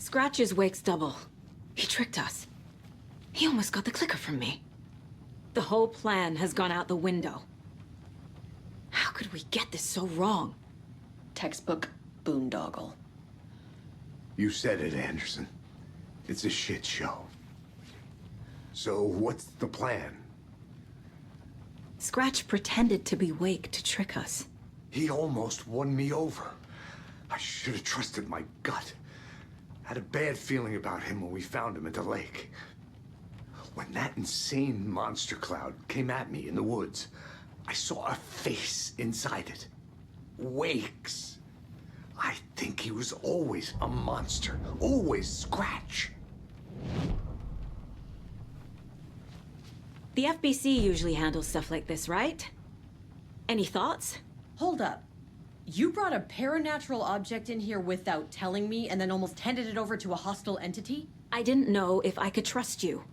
Scratch is Wake's double. He tricked us. He almost got the clicker from me. The whole plan has gone out the window. How could we get this so wrong? Textbook boondoggle. You said it, Anderson. It's a shit show. So what's the plan? Scratch pretended to be Wake to trick us. He almost won me over. I should have trusted my gut. Had a bad feeling about him when we found him at the lake. When that insane monster cloud came at me in the woods, I saw a face inside it. Wake's. I think he was always a monster. Always Scratch. The FBC usually handles stuff like this, right? Any thoughts? Hold up. You brought a paranatural object in here without telling me and then almost handed it over to a hostile entity? I didn't know if I could trust you.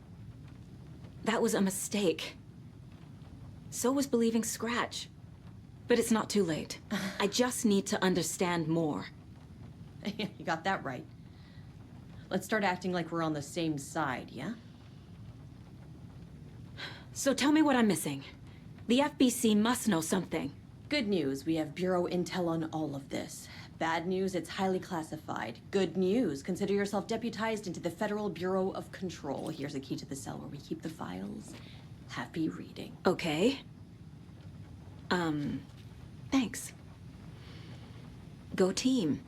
That was a mistake. So was believing Scratch. But it's not too late. I just need to understand more. You got that right. Let's start acting like we're on the same side, yeah? So tell me what I'm missing. The FBC must know something. Good news, we have Bureau intel on all of this. Bad news, it's highly classified. Good news, consider yourself deputized into the Federal Bureau of Control. Here's a key to the cell where we keep the files. Happy reading. Okay. Thanks. Go team.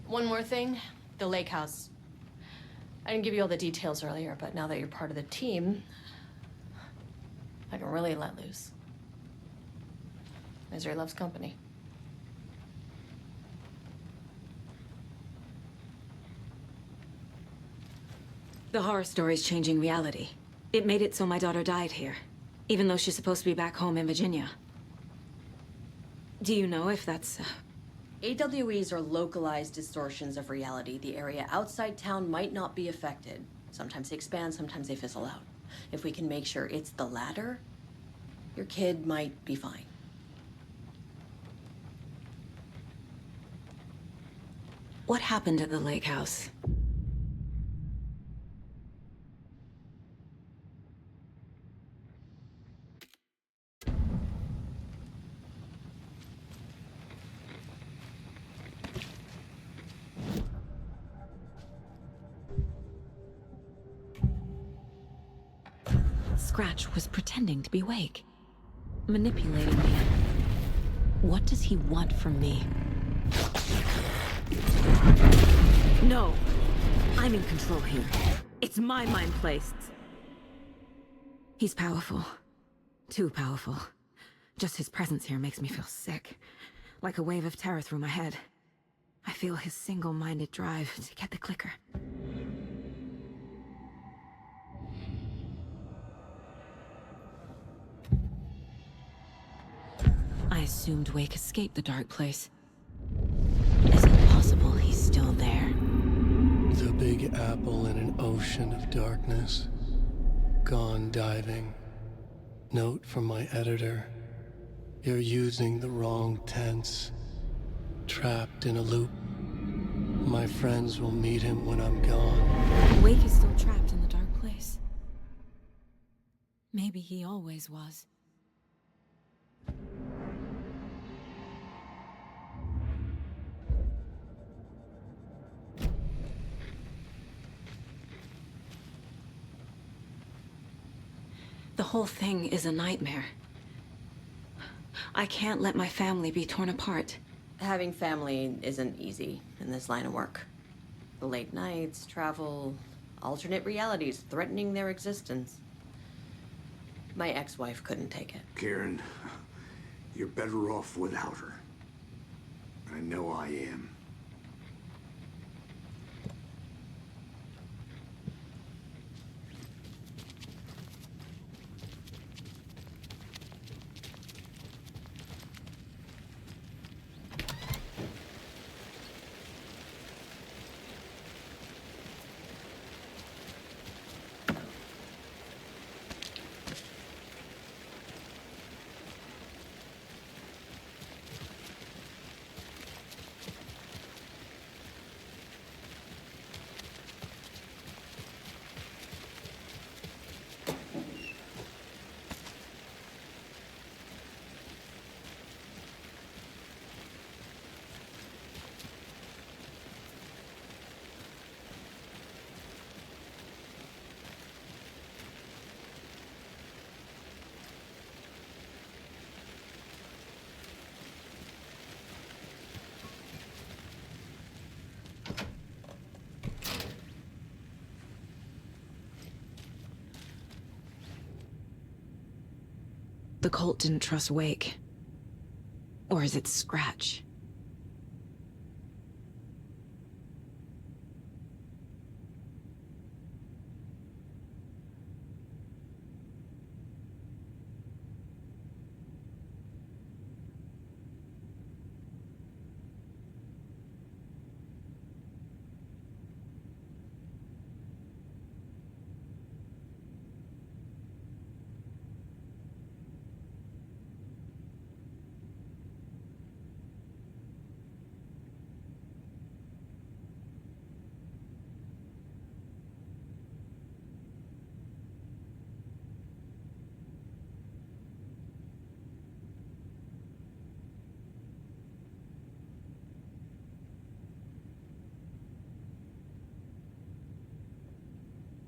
One more thing, the lake house. I didn't give you all the details earlier, but now that you're part of the team, I can really let loose. Misery loves company. The horror story's changing reality. It made it so my daughter died here, even though she's supposed to be back home in Virginia. Do you know if that's... AWEs are localized distortions of reality. The area outside town might not be affected. Sometimes they expand, sometimes they fizzle out. If we can make sure it's the latter, your kid might be fine. What happened at the lake house? Scratch was pretending to be Wake, manipulating me. What does he want from me? No! I'm in control here. It's my mind place. He's powerful. Too powerful. Just his presence here makes me feel sick. Like a wave of terror through my head. I feel his single-minded drive to get the clicker. I assumed Wake escaped the dark place. Is it possible he's still there? The Big Apple in an ocean of darkness. Gone diving. Note from my editor. You're using the wrong tense. Trapped in a loop. My friends will meet him when I'm gone. Wake is still trapped in the dark place. Maybe he always was. The whole thing is a nightmare. I can't let my family be torn apart. Having family isn't easy in this line of work. The late nights, travel, alternate realities threatening their existence. My ex-wife couldn't take it. Kieran, you're better off without her. I know I am. The cult didn't trust Wake. Or is it Scratch?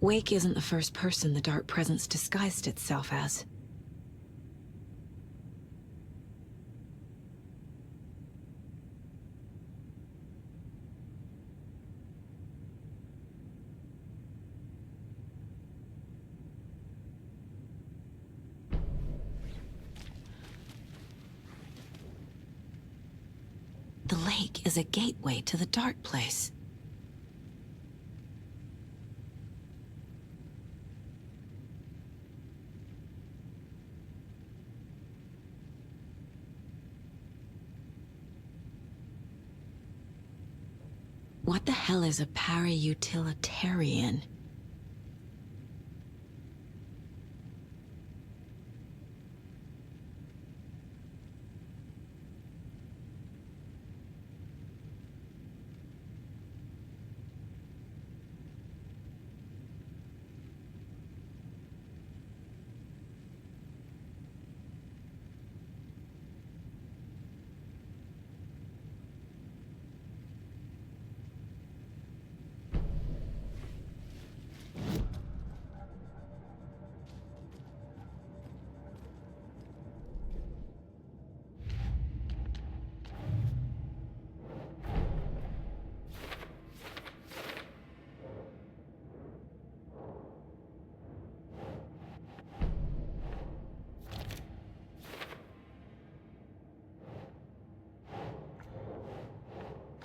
Wake isn't the first person the Dark Presence disguised itself as. The lake is a gateway to the Dark Place. What the hell is a para-utilitarian?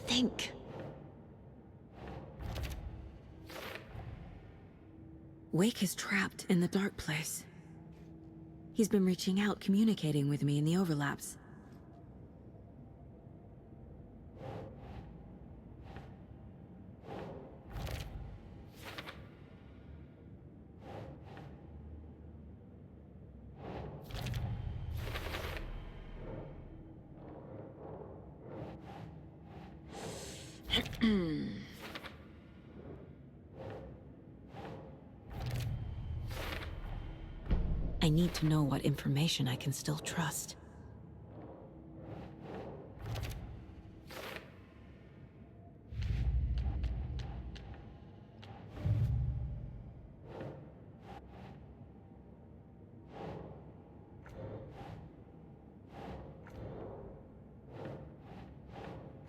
Think. Wake is trapped in the Dark Place. He's been reaching out, communicating with me in the overlaps. I need to know what information I can still trust.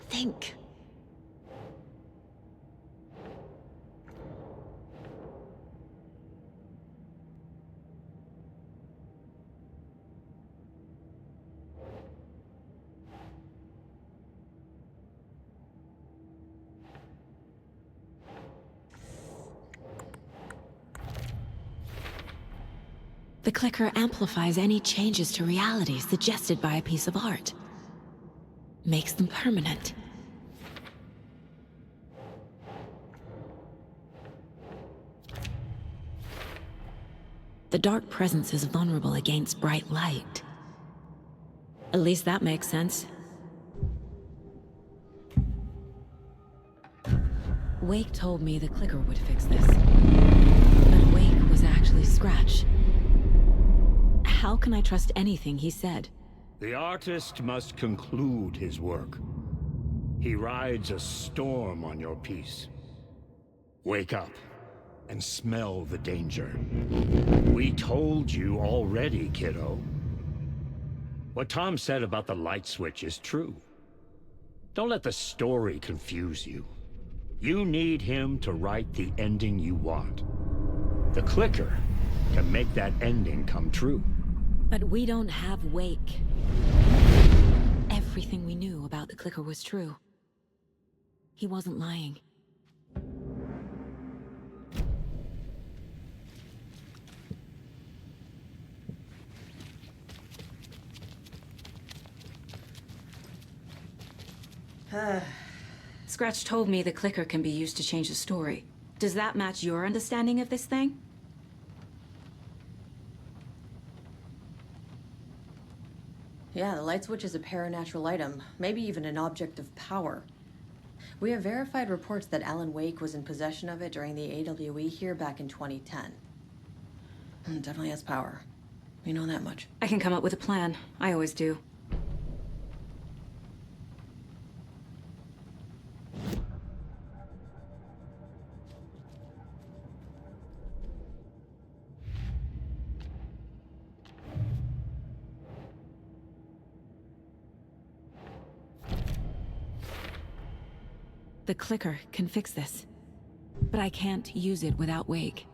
Think. The clicker amplifies any changes to reality suggested by a piece of art. Makes them permanent. The Dark Presence is vulnerable against bright light. At least that makes sense. Wake told me the clicker would fix this. But Wake was actually Scratch. How can I trust anything he said? The artist must conclude his work. He rides a storm on your piece. Wake up and smell the danger. We told you already, kiddo. What Tom said about the light switch is true. Don't let the story confuse you. You need him to write the ending you want. The clicker can make that ending come true. But we don't have Wake. Everything we knew about the Clicker was true. He wasn't lying. Scratch told me the Clicker can be used to change the story. Does that match your understanding of this thing? Yeah, the light switch is a paranatural item, maybe even an object of power. We have verified reports that Alan Wake was in possession of it during the AWE here back in 2010. Definitely has power. We know that much. I can come up with a plan. I always do. The Clicker can fix this. But I can't use it without Wake.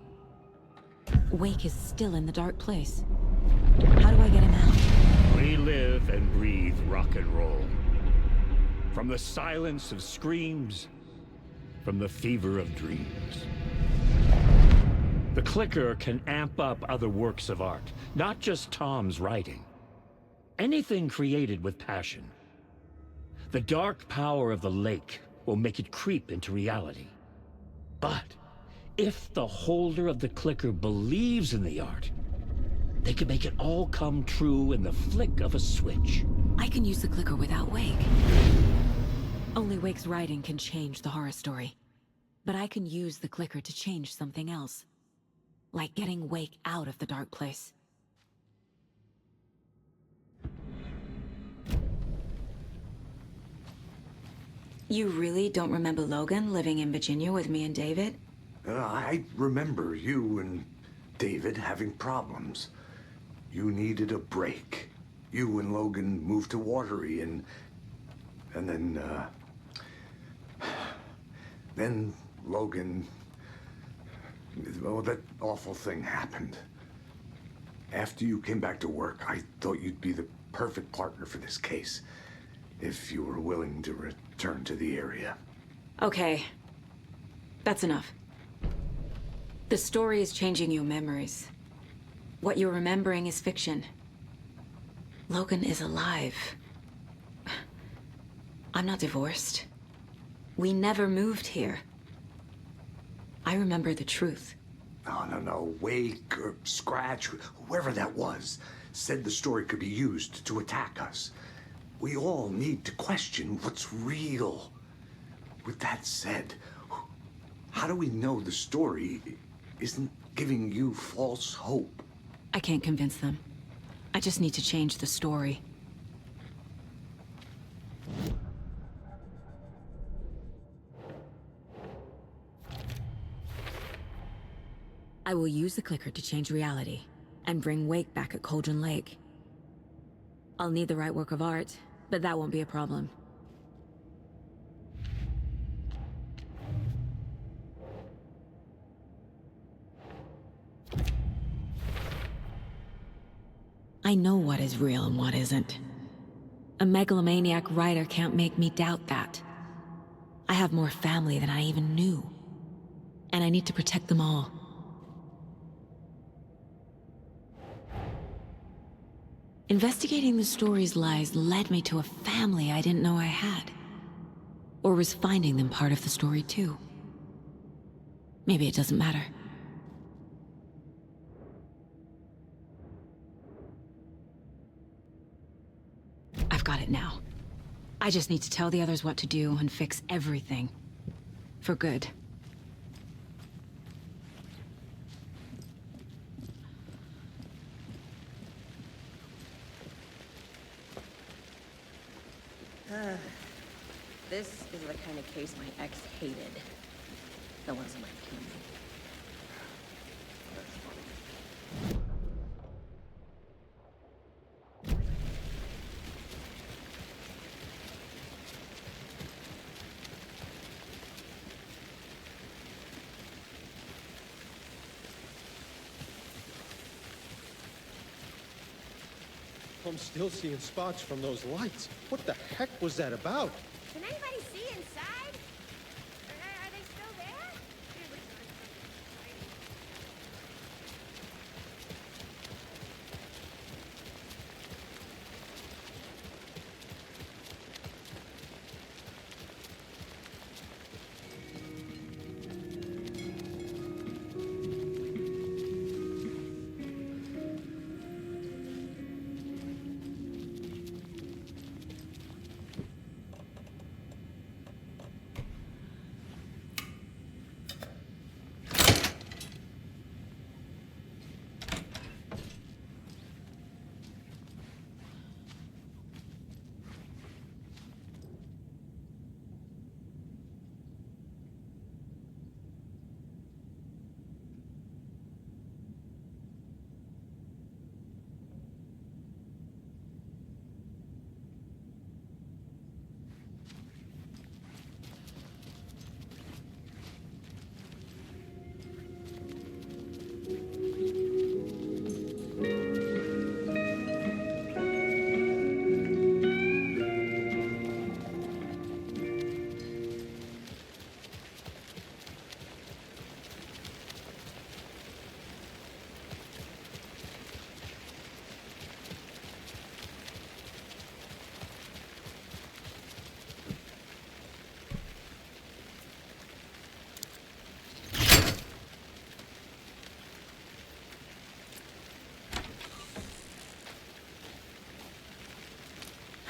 Wake is still in the dark place. How do I get him out? We live and breathe rock and roll. From the silence of screams, from the fever of dreams. The Clicker can amp up other works of art, not just Tom's writing. Anything created with passion. The dark power of the lake will make it creep into reality. But if the holder of the Clicker believes in the art, they can make it all come true in the flick of a switch. I can use the Clicker without Wake. Only Wake's writing can change the horror story. But I can use the Clicker to change something else. Like getting Wake out of the dark place. You really don't remember Logan living in Virginia with me and David? I remember you and David having problems. You needed a break. You and Logan moved to Watery and then Logan, well, that awful thing happened. After you came back to work, I thought you'd be the perfect partner for this case, if you were willing to return to the area. Okay. That's enough. The story is changing your memories. What you're remembering is fiction. Logan is alive. I'm not divorced. We never moved here. I remember the truth. No. Wake or Scratch, whoever that was, said the story could be used to attack us. We all need to question what's real. With that said, how do we know the story isn't giving you false hope? I can't convince them. I just need to change the story. I will use the Clicker to change reality and bring Wake back at Cauldron Lake. I'll need the right work of art, but that won't be a problem. I know what is real and what isn't. A megalomaniac writer can't make me doubt that. I have more family than I even knew. And I need to protect them all. Investigating the story's lies led me to a family I didn't know I had. Or was finding them part of the story too. Maybe it doesn't matter. I've got it now. I just need to tell the others what to do and fix everything. For good. This is the kind of case my ex hated. The ones in my team. I'm still seeing sparks from those lights. What the heck was that about? Can anybody see inside? Are they still there?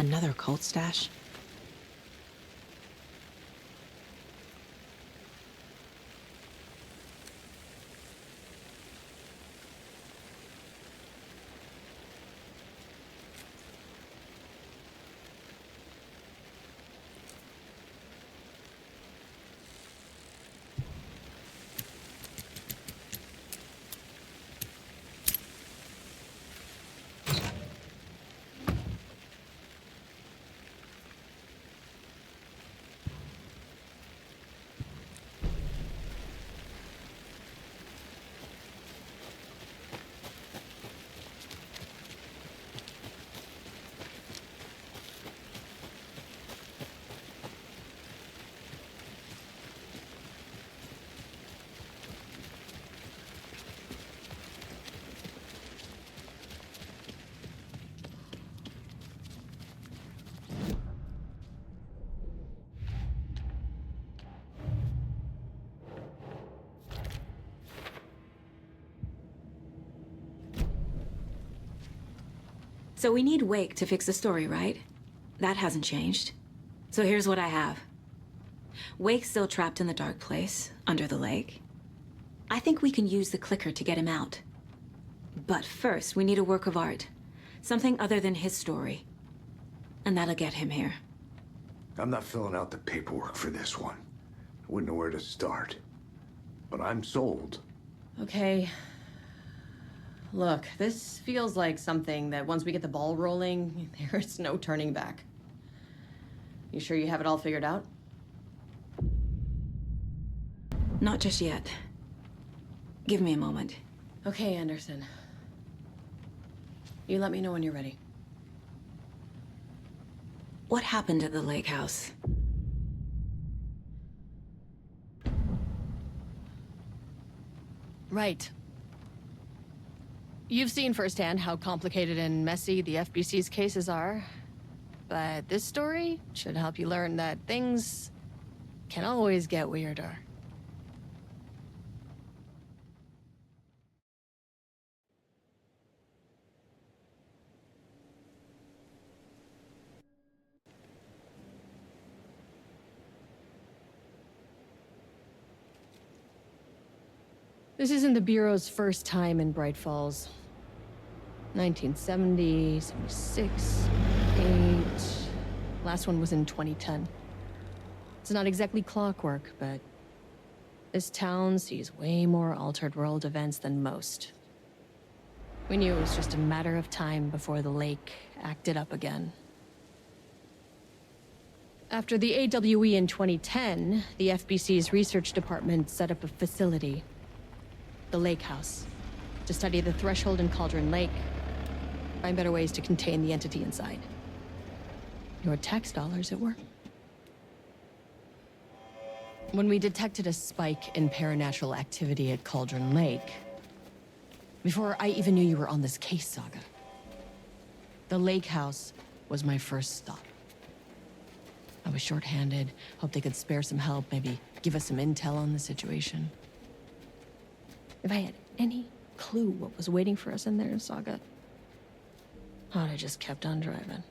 Another cult stash? So we need Wake to fix the story, right? That hasn't changed. So here's what I have. Wake's still trapped in the dark place, under the lake. I think we can use the clicker to get him out. But first, we need a work of art. Something other than his story. And that'll get him here. I'm not filling out the paperwork for this one. I wouldn't know where to start. But I'm sold. Okay. Look, this feels like something that once we get the ball rolling, there's no turning back. You sure you have it all figured out? Not just yet. Give me a moment. Okay, Anderson. You let me know when you're ready. What happened at the lake house? Right. You've seen firsthand how complicated and messy the FBC's cases are. But this story should help you learn that things can always get weirder. This isn't the Bureau's first time in Bright Falls. 1970, 76, 8... Last one was in 2010. It's not exactly clockwork, but this town sees way more altered world events than most. We knew it was just a matter of time before the lake acted up again. After the AWE in 2010, the FBC's research department set up a facility, the Lake House, to study the threshold in Cauldron Lake Find better ways to contain the entity inside. Your tax dollars at work. When we detected a spike in paranatural activity at Cauldron Lake, before I even knew you were on this case, Saga, the lake house was my first stop. I was short-handed, hoped they could spare some help, maybe give us some intel on the situation. If I had any clue what was waiting for us in there, Saga, I'd have just kept on driving.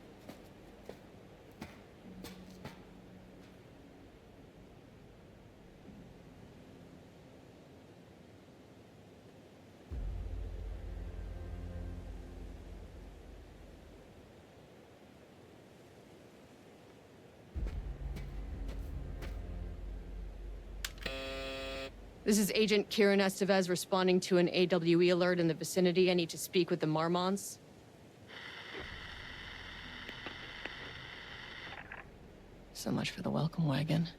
This is Agent Kieran Estevez responding to an AWE alert in the vicinity. I need to speak with the Marmonts. So much for the welcome wagon.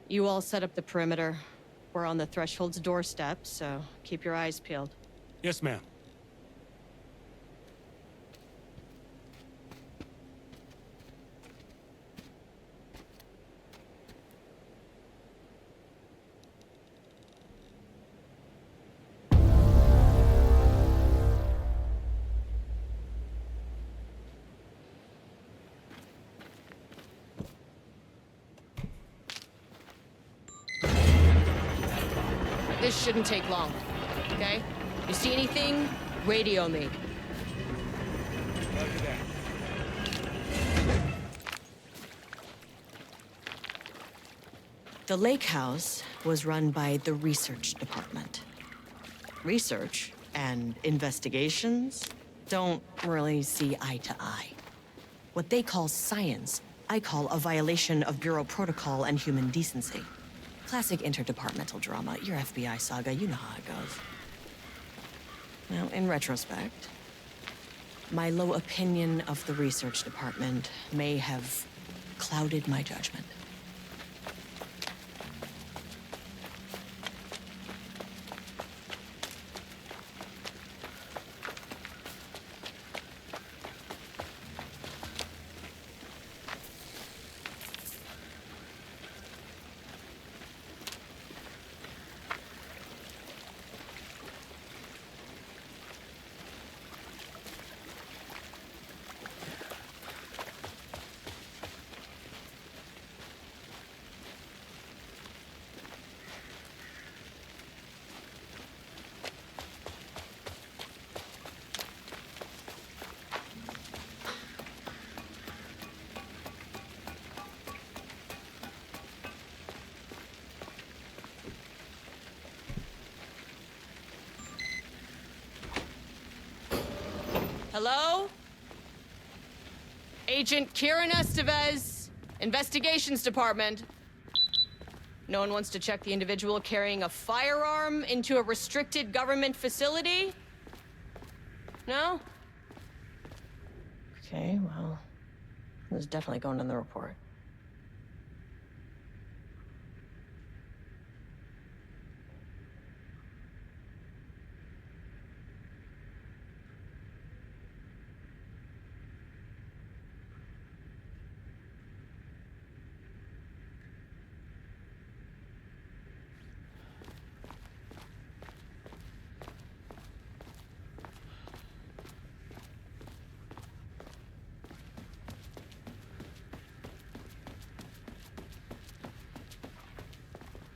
You all set up the perimeter. We're on the threshold's doorstep, so keep your eyes peeled. Yes, ma'am. This shouldn't take long, okay? You see anything, radio me. Roger that. The lake house was run by the research department. Research and investigations don't really see eye to eye. What they call science, I call a violation of Bureau protocol and human decency. Classic interdepartmental drama. Your FBI saga, you know how it goes. Now, in retrospect, my low opinion of the research department may have clouded my judgment. Hello? Agent Kieran Estevez, Investigations Department. No one wants to check the individual carrying a firearm into a restricted government facility? No? Okay, well, it was definitely going in the report.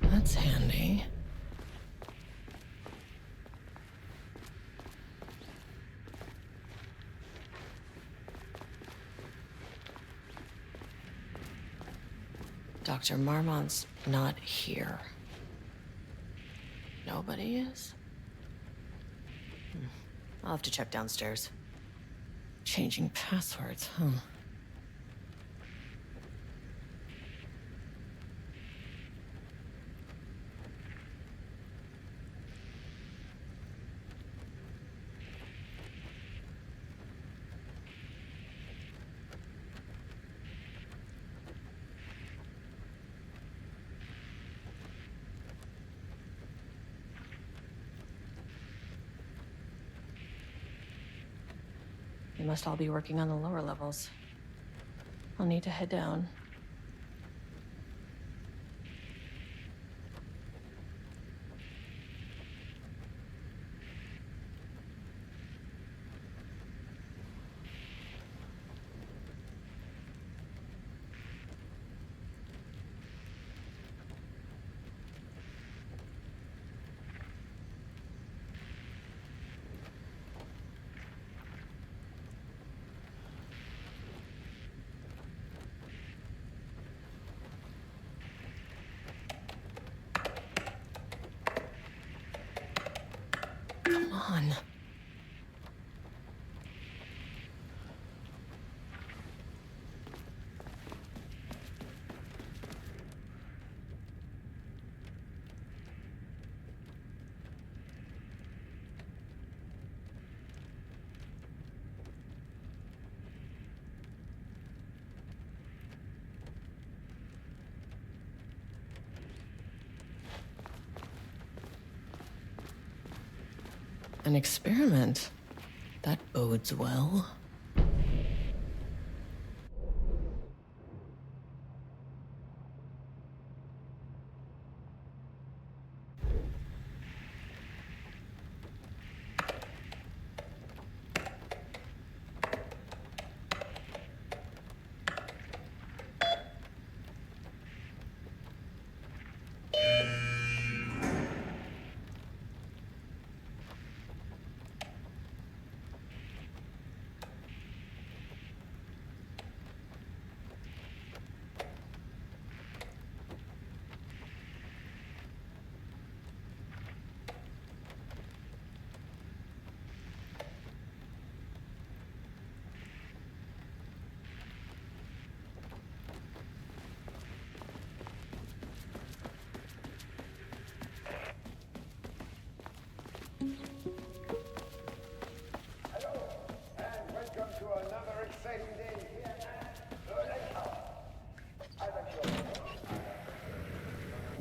That's handy. Dr. Marmont's not here. Nobody is? I'll have to check downstairs. Changing passwords, huh? They must all be working on the lower levels. I'll need to head down. Come on. An experiment. That bodes well.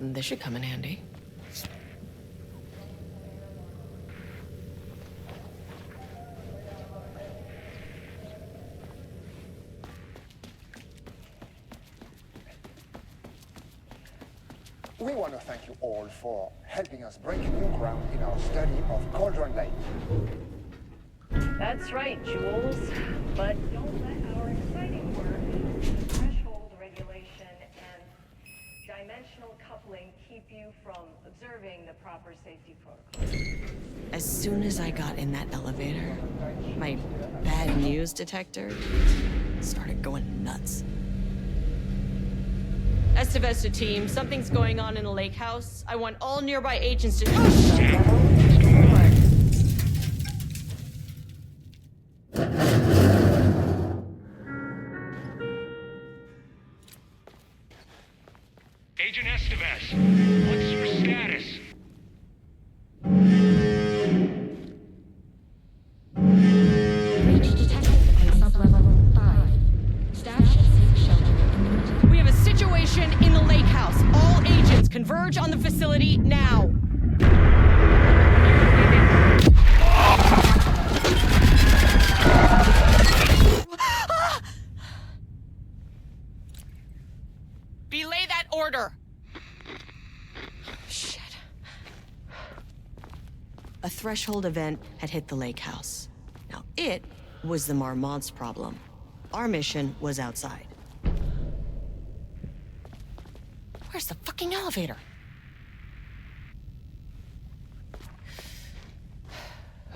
This should come in handy. We want to thank you all for helping us break new ground in our study of Cauldron Lake. That's right, Jules. But don't let our exciting work, threshold regulation, and dimensional coupling keep you from observing the proper safety protocols. As soon as I got in that elevator, my bad news detector started going nuts. Estevez to team, something's going on in the lake house. I want all nearby agents to... Oh, shit! Agent Estevez, what's your status? Breach detected on sub-level 5. Stash and seek shelter imminent. We have a situation in the lake house. All agents converge on the facility now. Belay that order. Shit. A threshold event had hit the lake house. Now, it was the Marmont's problem. Our mission was outside. Where's the fucking elevator?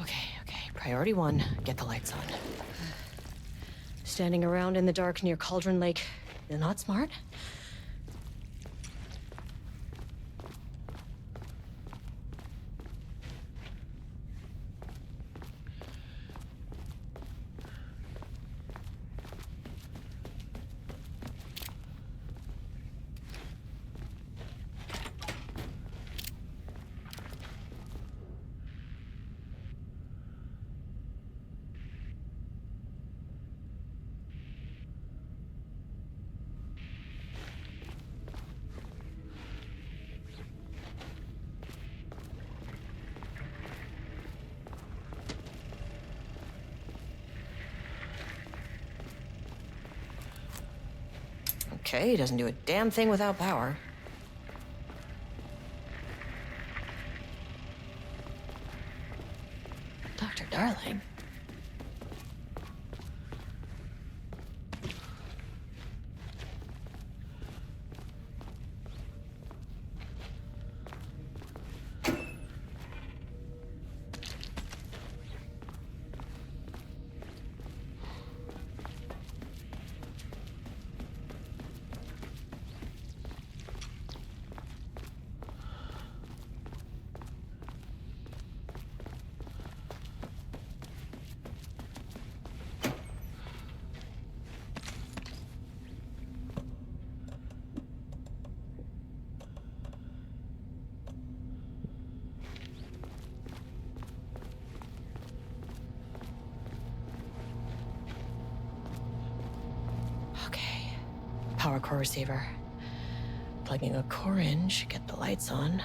Okay. Priority 1, get the lights on. Standing around in the dark near Cauldron Lake, you're not smart? Okay, he doesn't do a damn thing without power. Dr. Darling. Okay. Power core receiver. Plugging a core in should get the lights on.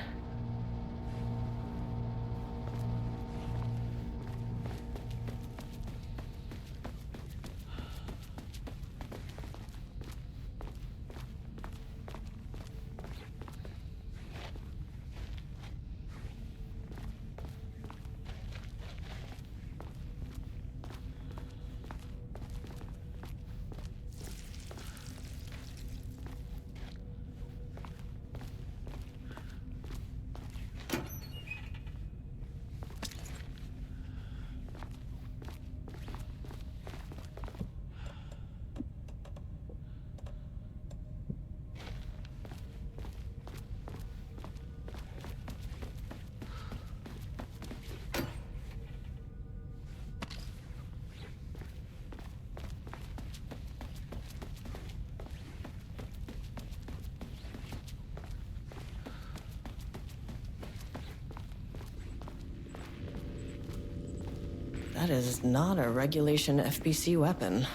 That is not a regulation FBC weapon.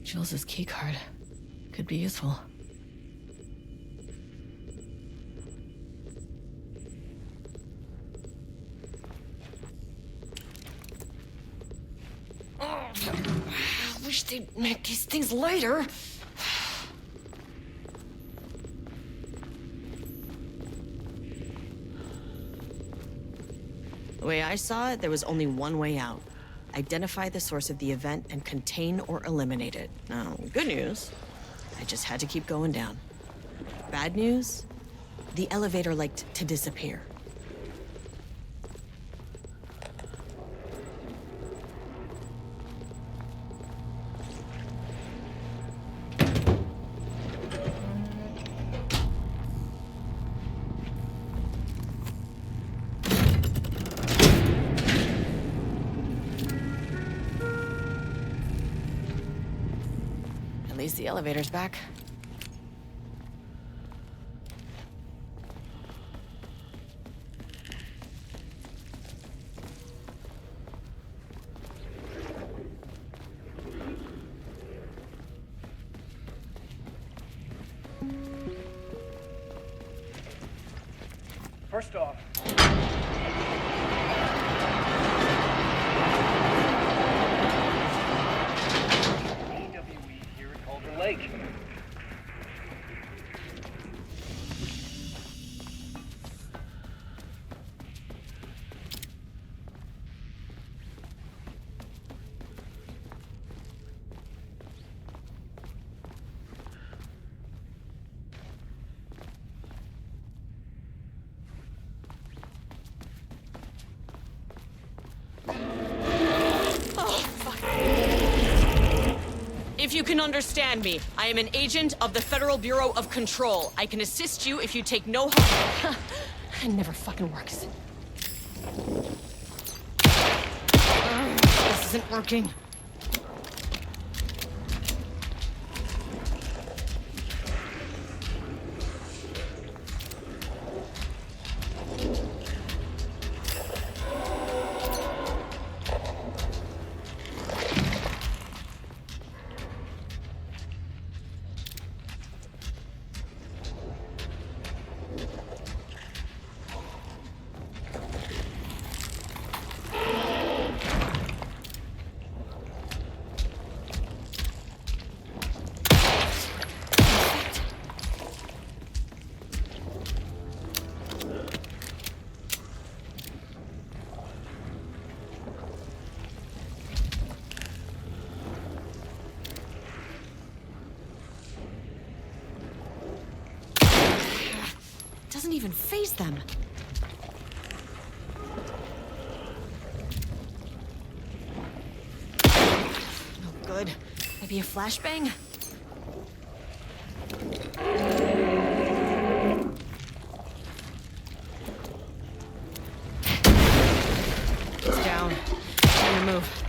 Jules's keycard could be useful. Oh, I wish they'd make these things lighter. The way I saw it, there was only one way out. Identify the source of the event and contain or eliminate it. Now, good news, I just had to keep going down. Bad news, the elevator liked to disappear. At least the elevator's back. First off, here at Cauldron Lake. If you can understand me, I am an agent of the Federal Bureau of Control. I can assist you if you take no harm. It never fucking works. This isn't working. doesn't even faze them. No good. Maybe a flashbang? It's down. Time to move.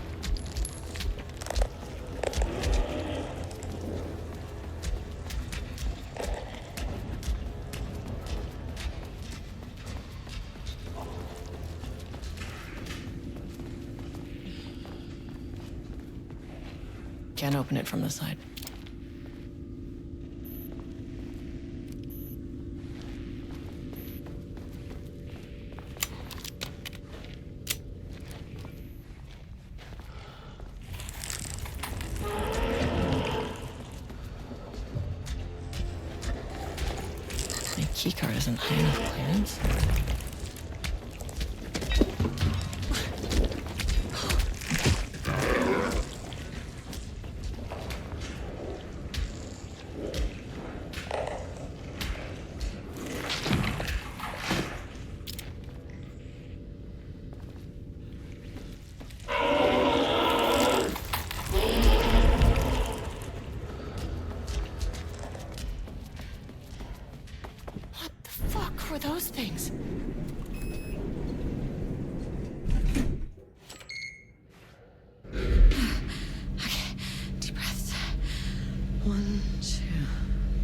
Can't open it from the side. My keycard isn't high enough clearance. Those things. Okay, deep breaths. 1, 2,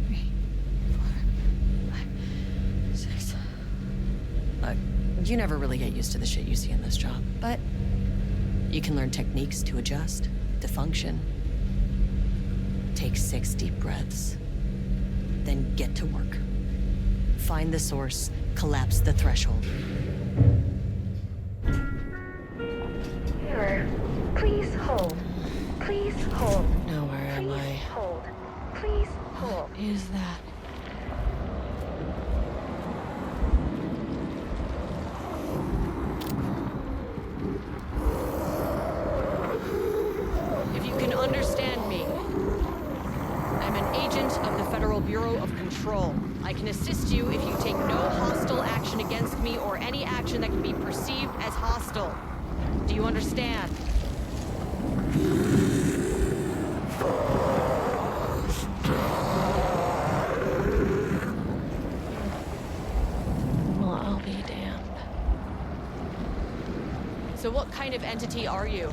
3, 4, 5, 6. Look, you never really get used to the shit you see in this job, but you can learn techniques to adjust, to function. Take 6 deep breaths, then get to work. Find the source, collapse the threshold. Mirror, please hold. Please hold. Now where am I? Please hold. Please hold. What is that? If you can understand me, I'm an agent of the Federal Bureau of Control. I can assist you if you take no hostile action against me or any action that can be perceived as hostile. Do you understand? Well, I'll be damned. So what kind of entity are you?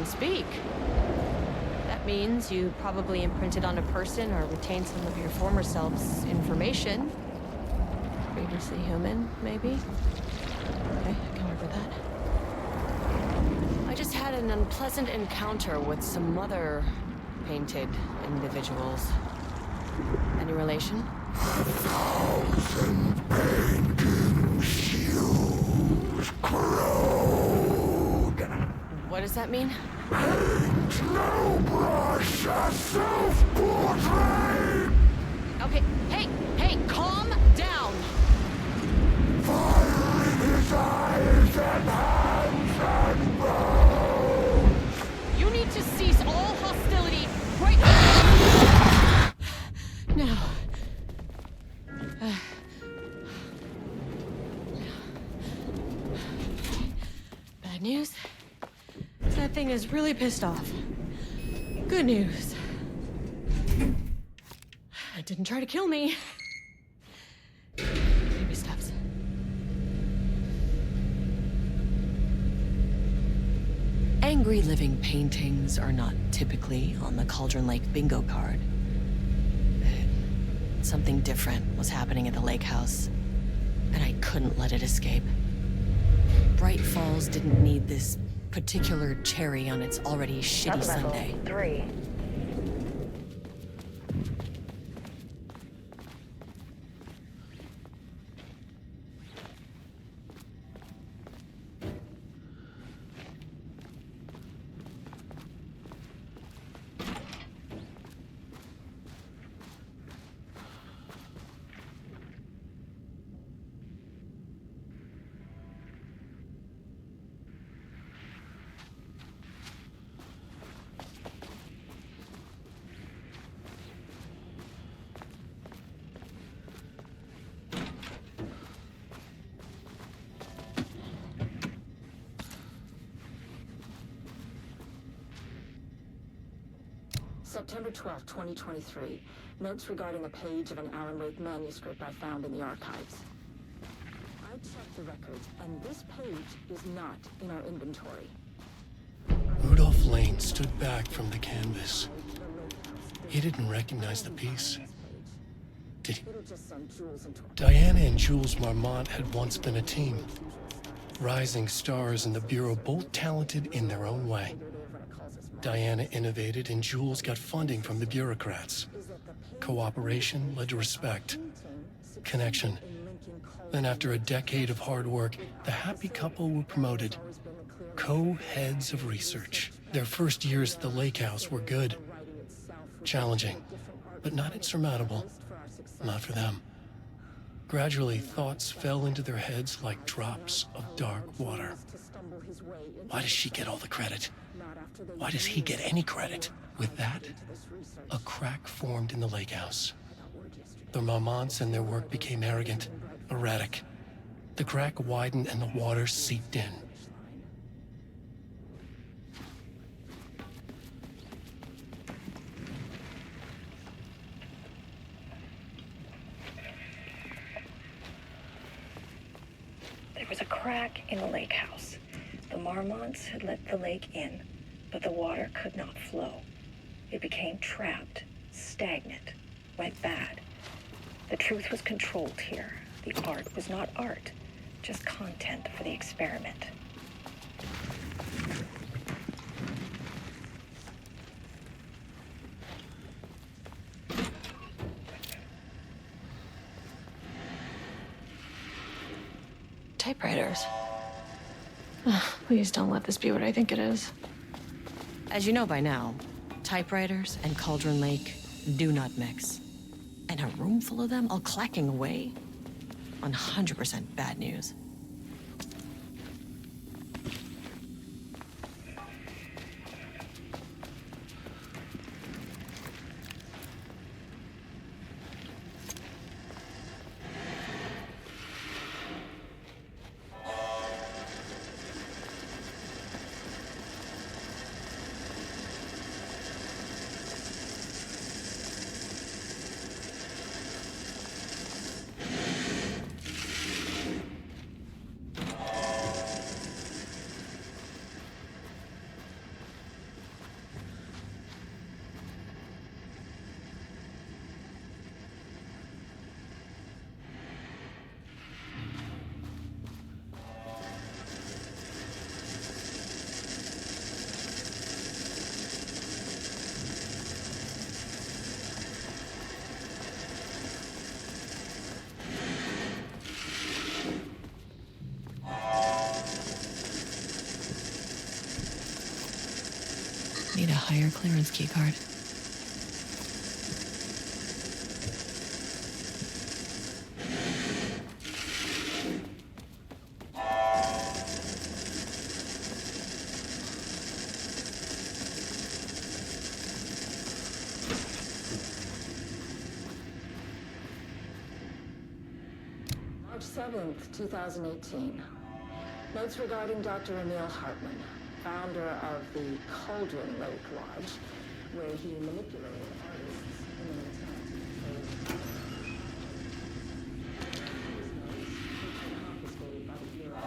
Speak. That means you probably imprinted on a person or retained some of your former self's information. Previously human, maybe? Okay, I can work with that. I just had an unpleasant encounter with some other painted individuals. Any relation? 1,000 painting shoes corrode. What does that mean? Paint no brush, a self-portrait! Okay, hey, calm down! Fire in his eyes and hands and bones! You need to cease all hostility right now! Bad news? That thing is really pissed off. Good news. It didn't try to kill me. Baby steps. Angry living paintings are not typically on the Cauldron Lake bingo card. Something different was happening at the lake house, and I couldn't let it escape. Bright Falls didn't need this particular cherry on its already shitty Sunday. 3. September 12, 2023. Notes regarding a page of an Alan Wake manuscript I found in the archives. I checked the records, and this page is not in our inventory. Rudolph Lane stood back from the canvas. He didn't recognize the piece. Did he? Diana and Jules Marmont had once been a team. Rising stars in the Bureau, both talented in their own way. Diana innovated and Jules got funding from the bureaucrats. Cooperation led to respect. Connection. Then after a decade of hard work, the happy couple were promoted. Co-heads of research. Their first years at the lake house were good. Challenging, but not insurmountable. Not for them. Gradually, thoughts fell into their heads like drops of dark water. Why does she get all the credit? Why does he get any credit? With that, a crack formed in the lake house. The Marmonts and their work became arrogant, erratic. The crack widened and the water seeped in. There was a crack in the lake house. The Marmonts had let the lake in, but the water could not flow. It became trapped, stagnant, went bad. The truth was controlled here. The art was not art, just content for the experiment. Typewriters. Please don't let this be what I think it is. As you know by now, typewriters and Cauldron Lake do not mix. And a room full of them all clacking away? 100% bad news. Need a higher clearance keycard. March 7th, 2018. Notes regarding Dr. Emil Hartman, founder of the Cauldron Lake Lodge, where he manipulated artists in an attempt to confiscated by the Bureau.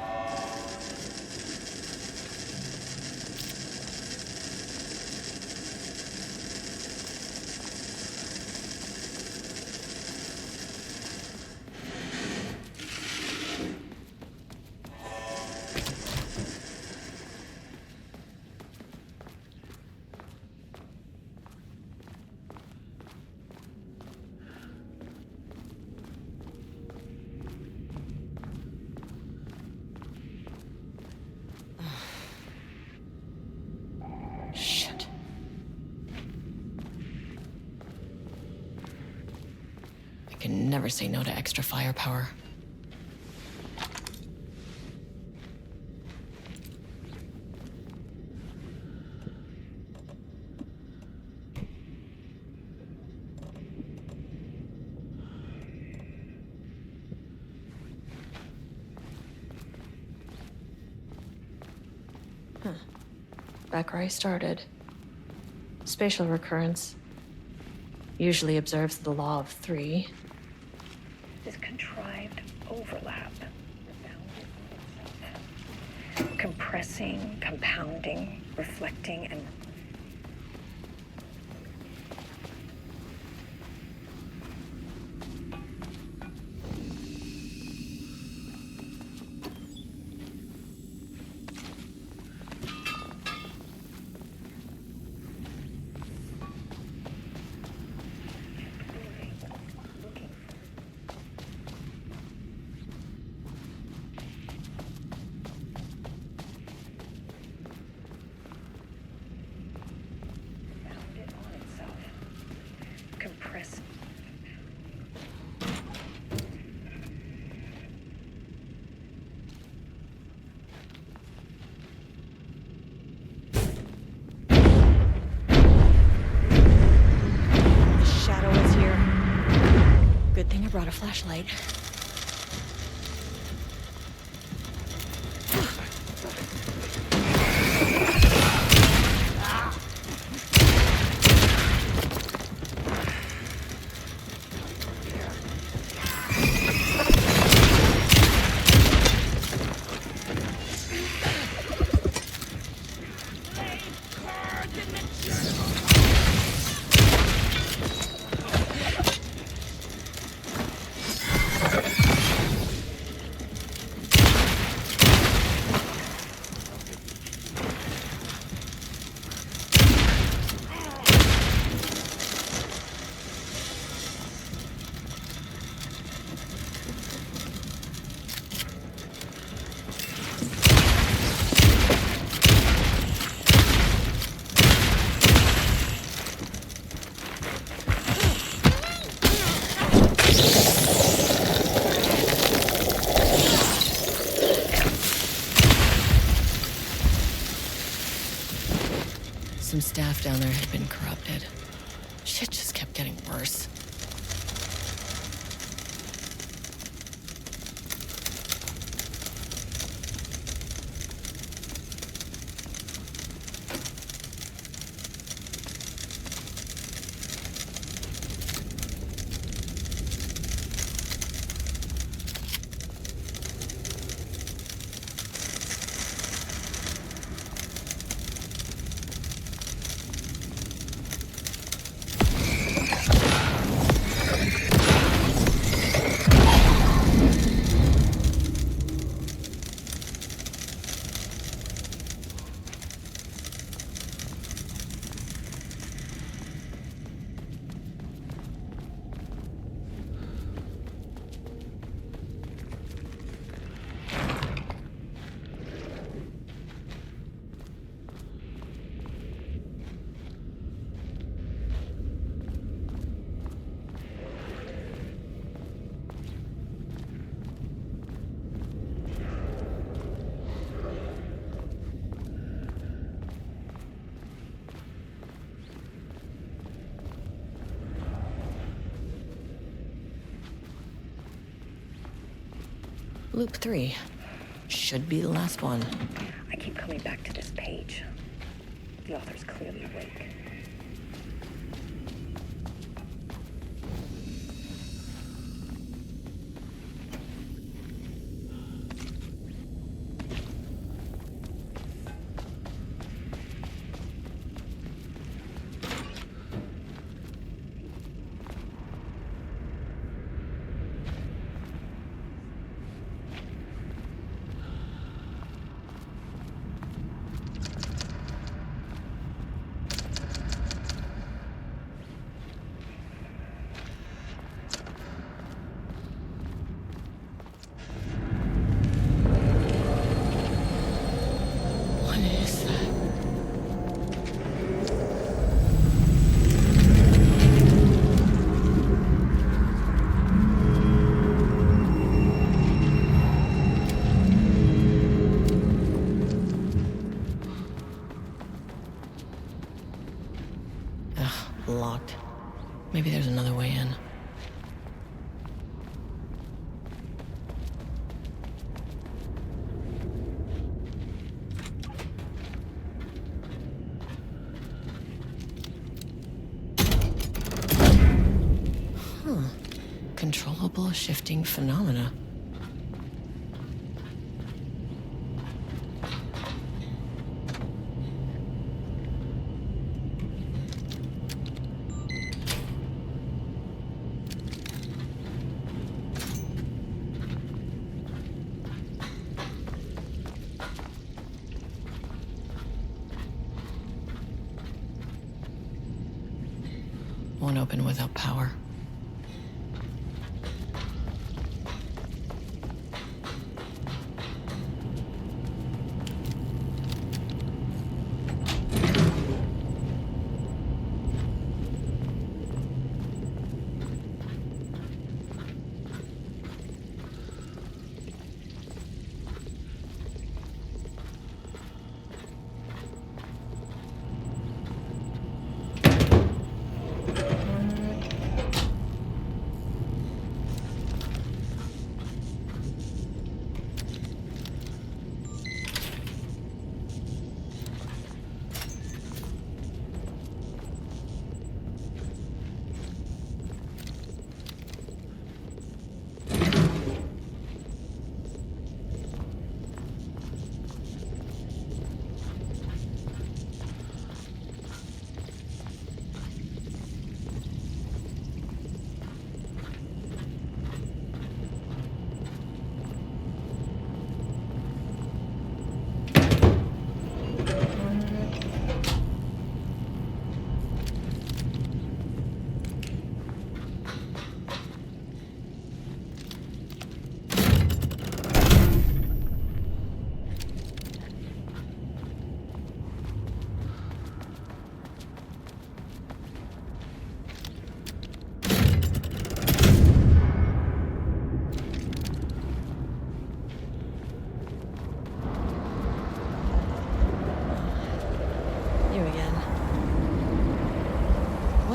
I can never say no to extra firepower. Back where I started. Spatial recurrence. usually observes the law of three. This contrived overlap bounded on itself, compressing, compounding, reflecting, and brought a flashlight. Some staff down there had been corrupted. Shit just kept getting worse. Loop 3. Should be the last one. I keep coming back to this page. The author's clearly awake. Locked. Maybe there's another way in. Scale-shifting phenomena. Won't open without power.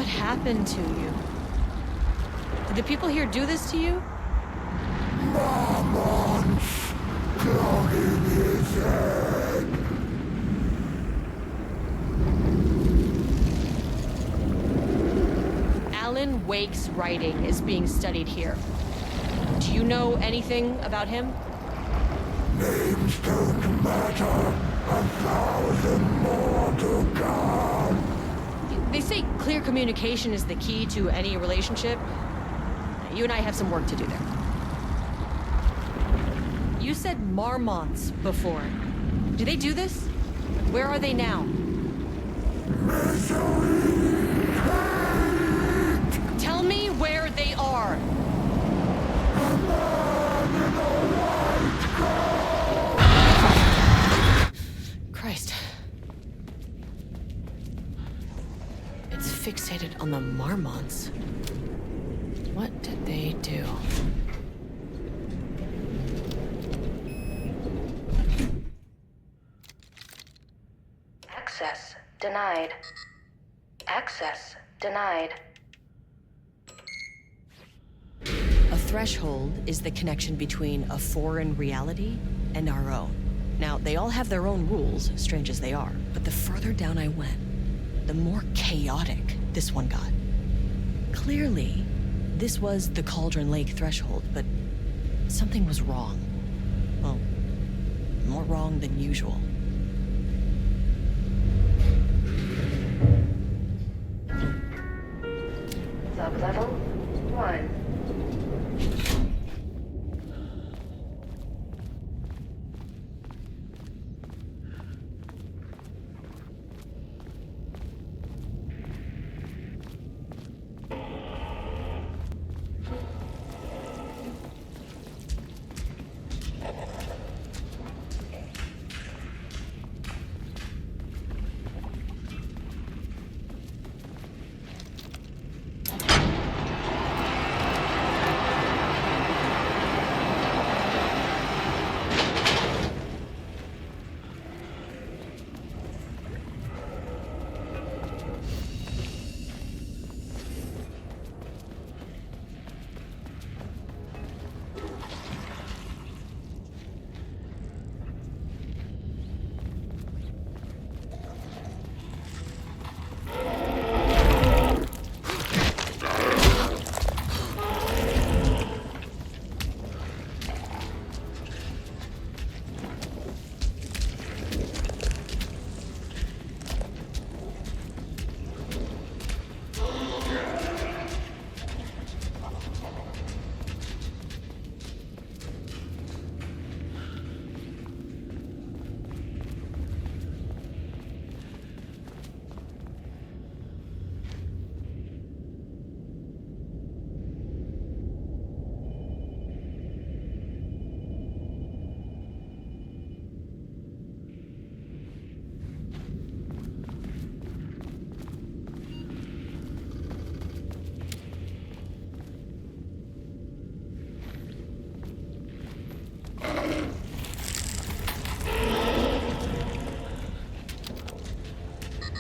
Happened to you? Did the people here do this to you? Marmont's clogging his head. Alan Wake's writing is being studied here. Do you know anything about him? Names don't matter. 1,000 more to come. They say clear communication is the key to any relationship. You and I have some work to do there. You said Marmonts before. Do they do this? Where are they now? Misery, hate. Tell me where they are. A man in a white coat. Christ. It's fixated on the Marmonts. What did they do? Access denied. Access denied. A threshold is the connection between a foreign reality and our own. Now, they all have their own rules, strange as they are, but the further down I went, the more chaotic this one got. Clearly, this was the Cauldron Lake threshold, but something was wrong. Well, more wrong than usual. Sublevel 1.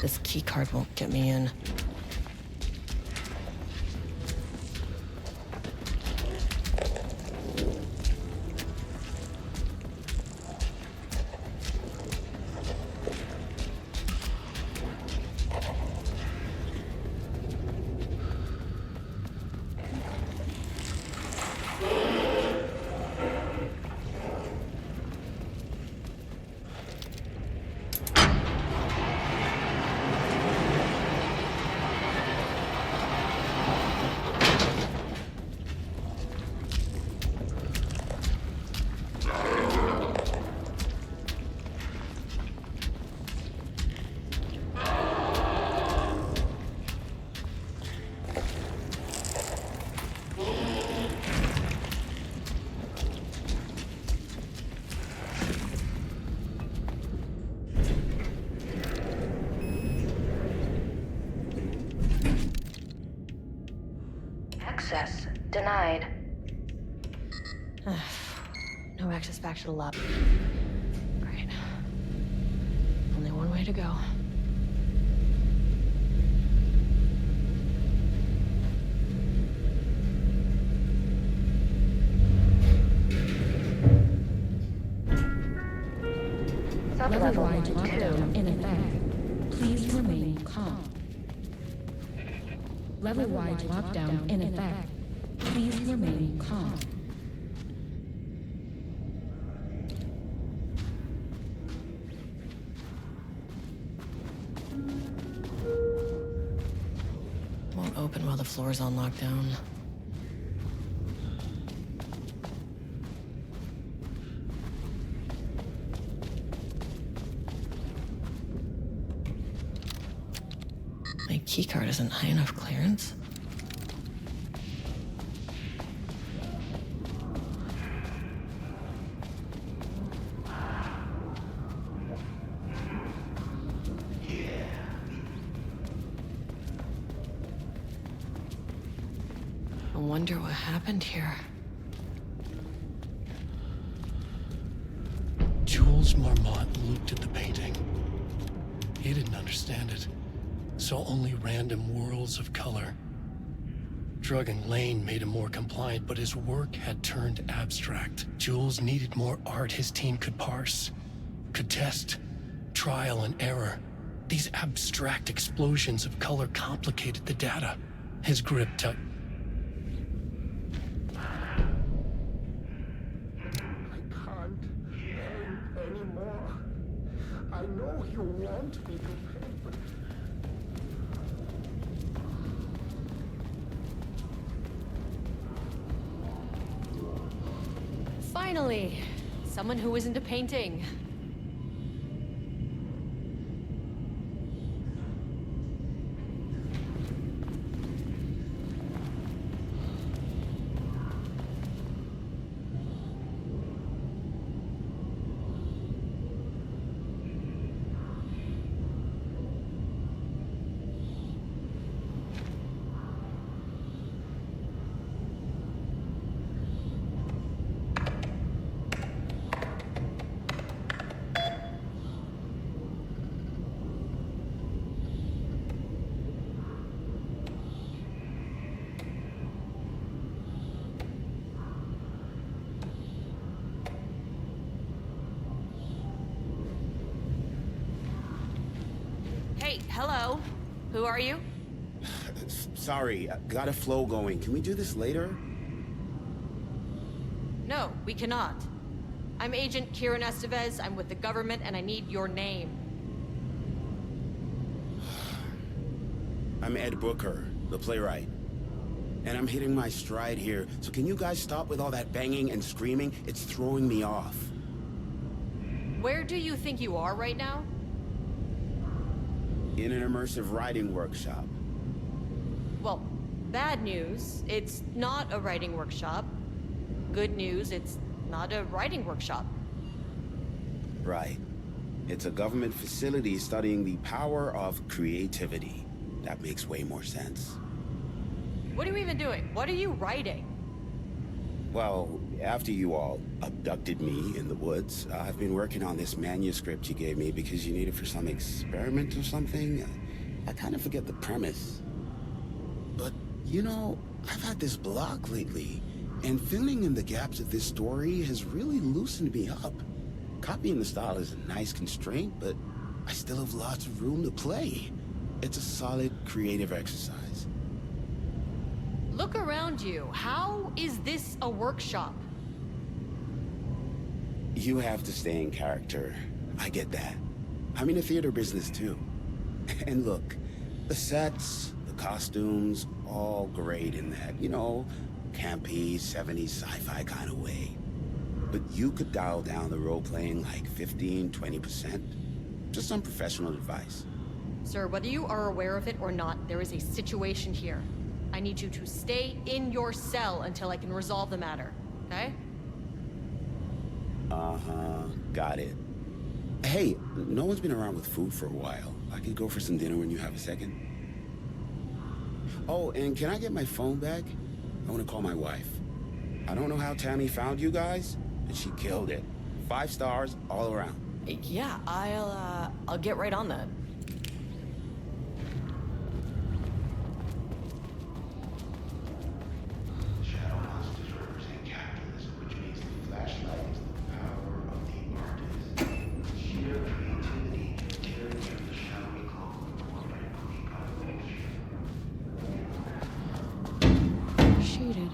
This keycard won't get me in. Access denied. No access back to the lobby. Great. Only one way to go. Level-wide lockdown in effect. Please remain calm. Level-wide lockdown in effect. Please remain calm. Won't open while the floor's on lockdown. My keycard isn't high enough clearance. I wonder what happened here. Jules Marmont looked at the painting. He didn't understand it. Saw only random whirls of color. Drugging Lane made him more compliant, but his work had turned abstract. Jules needed more art his team could parse, could test, trial and error. These abstract explosions of color complicated the data. His grip tight. I can't paint anymore. I know you want me to paint, but... Finally, someone who isn't a painting. Hey, hello. Who are you? Sorry, got a flow going. Can we do this later? No, we cannot. I'm Agent Kieran Estevez. I'm with the government, and I need your name. I'm Ed Booker, the playwright. And I'm hitting my stride here, so can you guys stop with all that banging and screaming? It's throwing me off. Where do you think you are right now? In an immersive writing workshop. Well, bad news, it's not a writing workshop. Good news, it's not a writing workshop. Right. It's a government facility studying the power of creativity. That makes way more sense. What are you even doing? What are you writing? Well, after you all abducted me in the woods, I've been working on this manuscript you gave me because you need it for some experiment or something. I kind of forget the premise. But, you know, I've had this block lately, and filling in the gaps of this story has really loosened me up. Copying the style is a nice constraint, but I still have lots of room to play. It's a solid creative exercise. Look around you. How is this a workshop? You have to stay in character. I get that. I'm in the theater business too. And look, the sets, the costumes, all great in that, you know, campy, 70s sci-fi kind of way. But you could dial down the role-playing like 15, 20%. Just some professional advice. Sir, whether you are aware of it or not, there is a situation here. I need you to stay in your cell until I can resolve the matter, okay? Uh-huh, got it. Hey, no one's been around with food for a while. I could go for some dinner when you have a second. Oh, and can I get my phone back? I want to call my wife. I don't know how Tammy found you guys, but she killed it. 5 stars all around. Yeah, I'll get right on that. Shaded.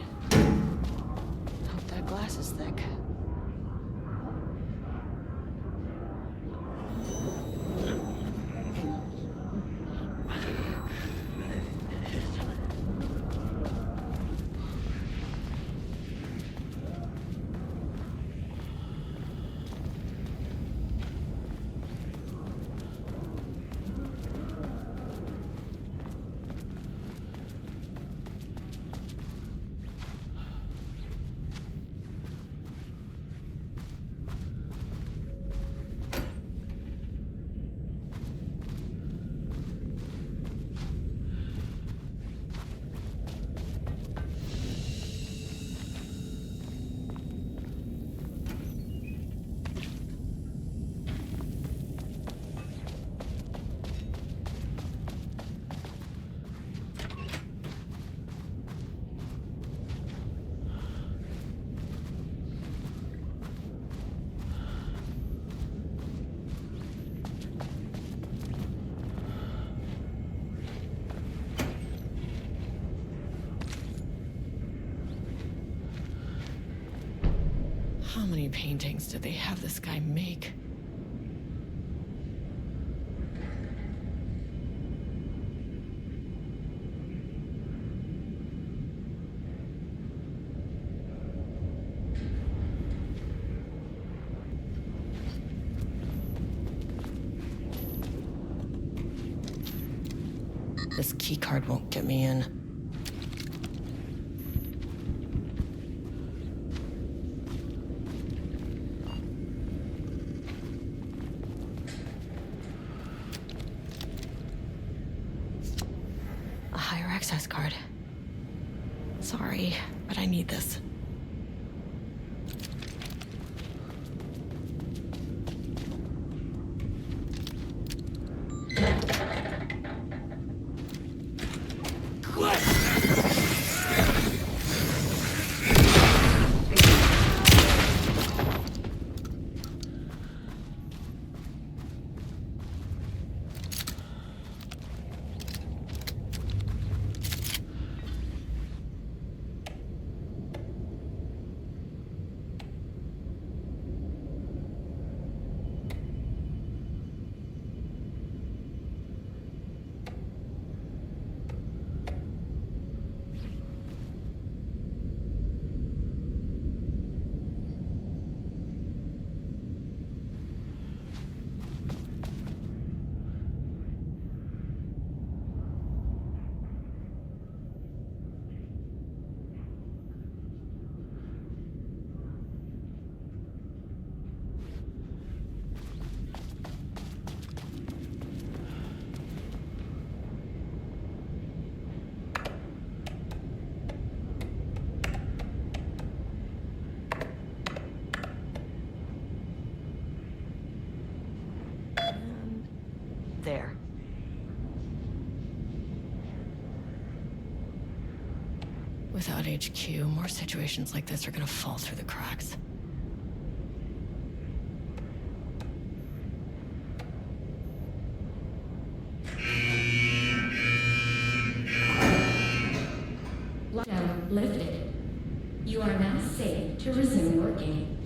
Hope that glass is thick. How many paintings did they have this guy make? This keycard won't get me in. Access card. Sorry, but I need this. at HQ, more situations like this are gonna fall through the cracks. Lockdown lifted. You are now safe to resume working.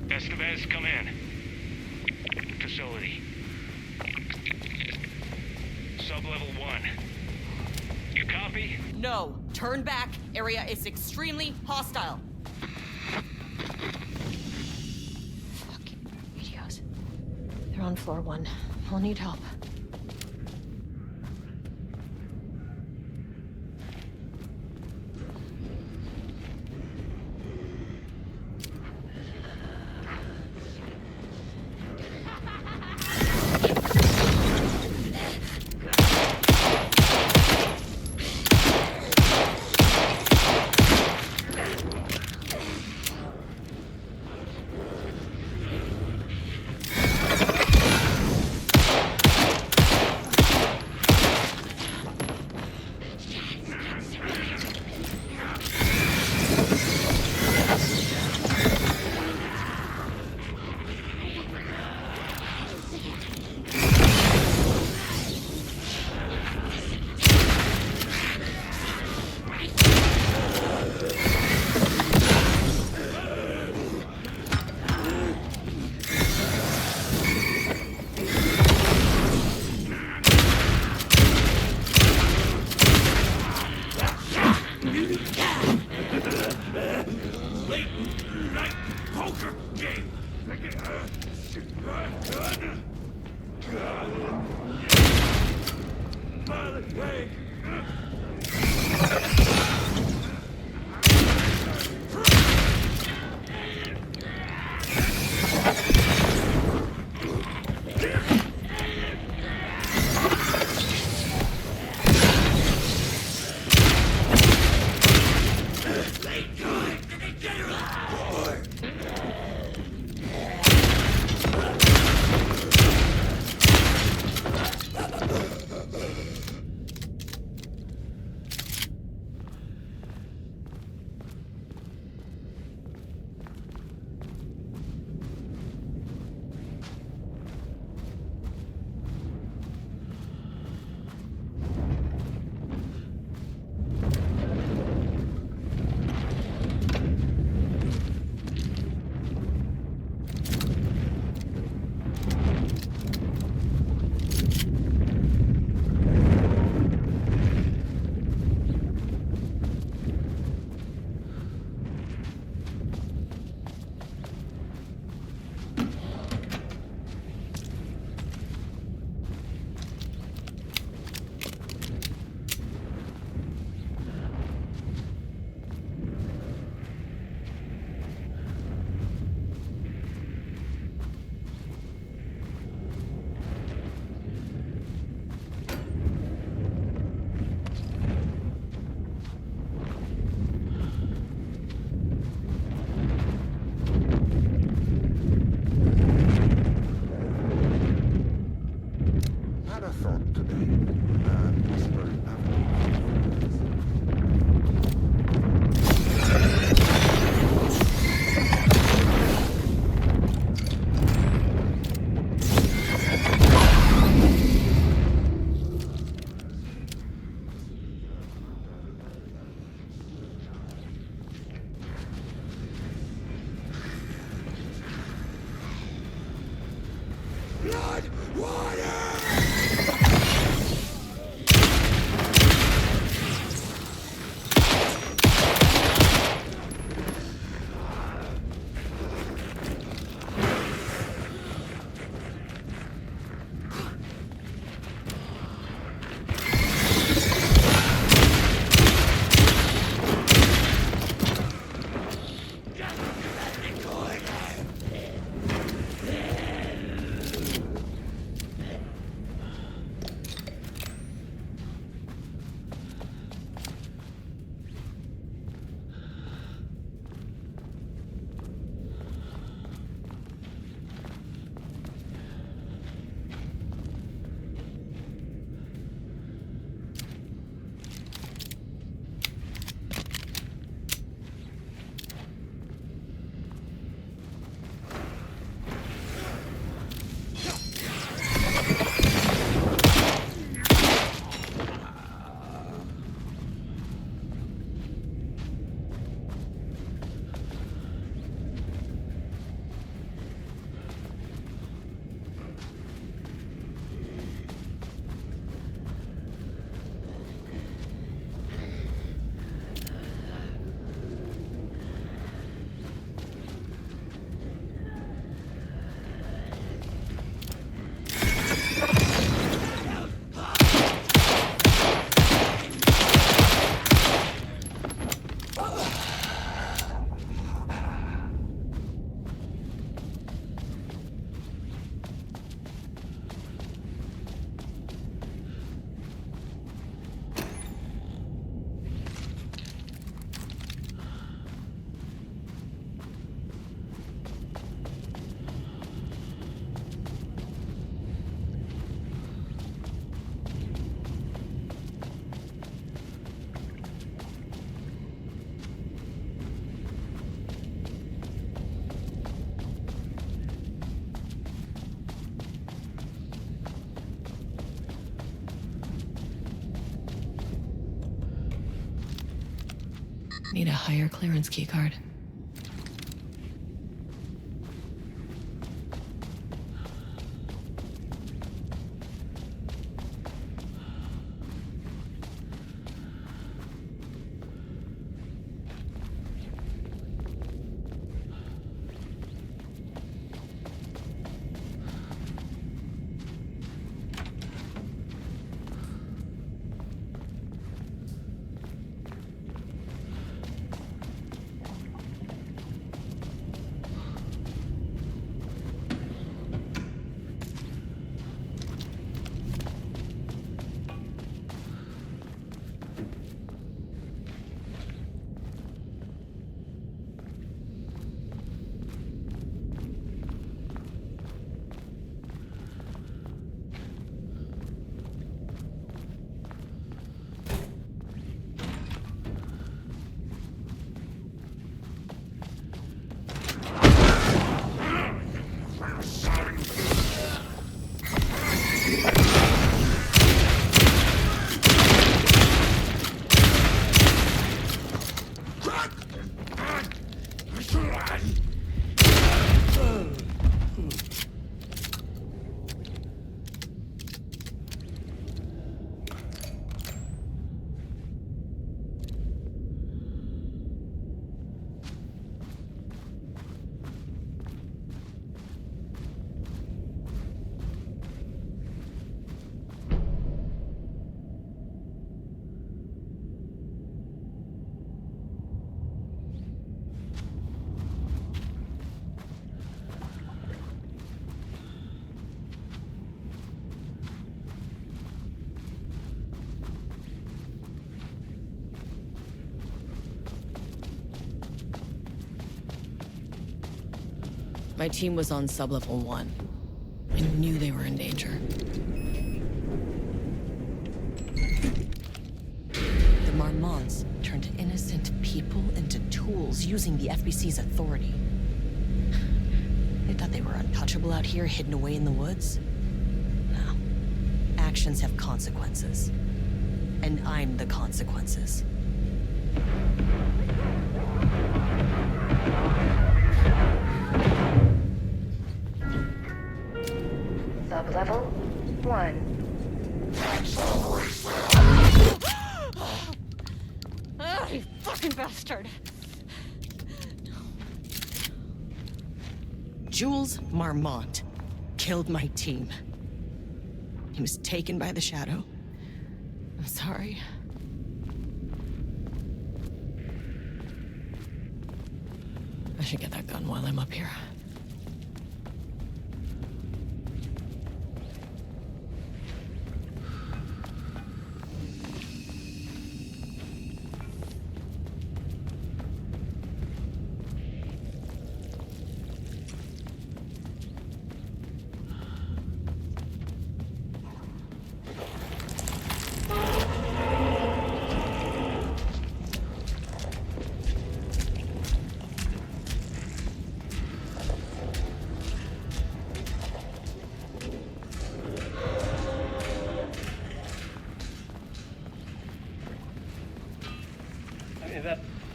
Estevez, come in. Facility. Sub-level 1. You copy? No. Turn back. Area is extremely hostile. Fucking radios. They're on floor 1. I'll need help. Need a higher clearance keycard. My team was on sublevel 1. I knew they were in danger. The Marmonts turned innocent people into tools using the FBC's authority. They thought they were untouchable out here, hidden away in the woods? No. Actions have consequences. And I'm the consequences. Sublevel 1. Oh, you fucking bastard! Jules Marmont killed my team. He was taken by the Shadow. I'm sorry. I should get that gun while I'm up here.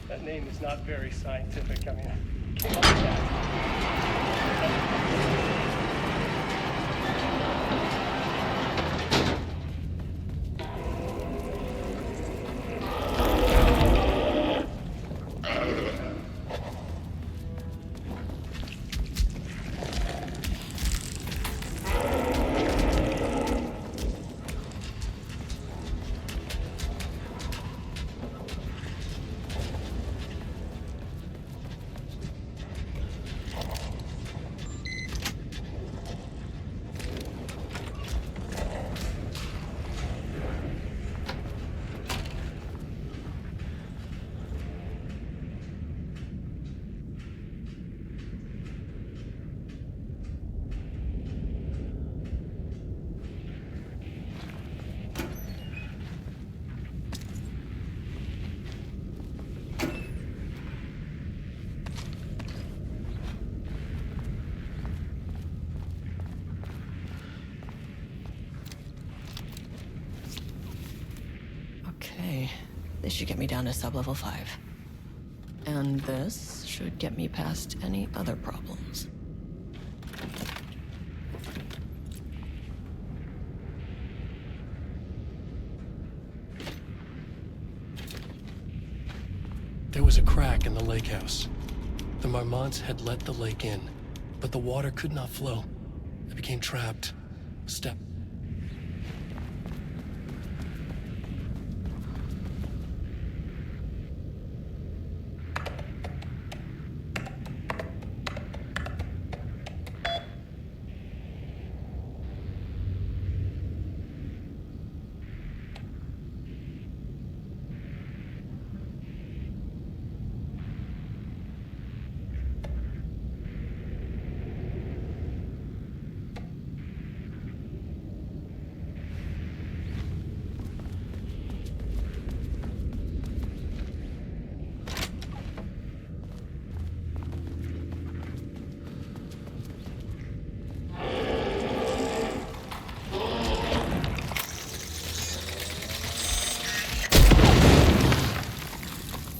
That name is not very scientific. I mean, I came up with that. Okay, this should get me down to sublevel 5. And this should get me past any other problems. There was a crack in the lake house. The Marmonts had let the lake in, but the water could not flow. It became trapped. Step.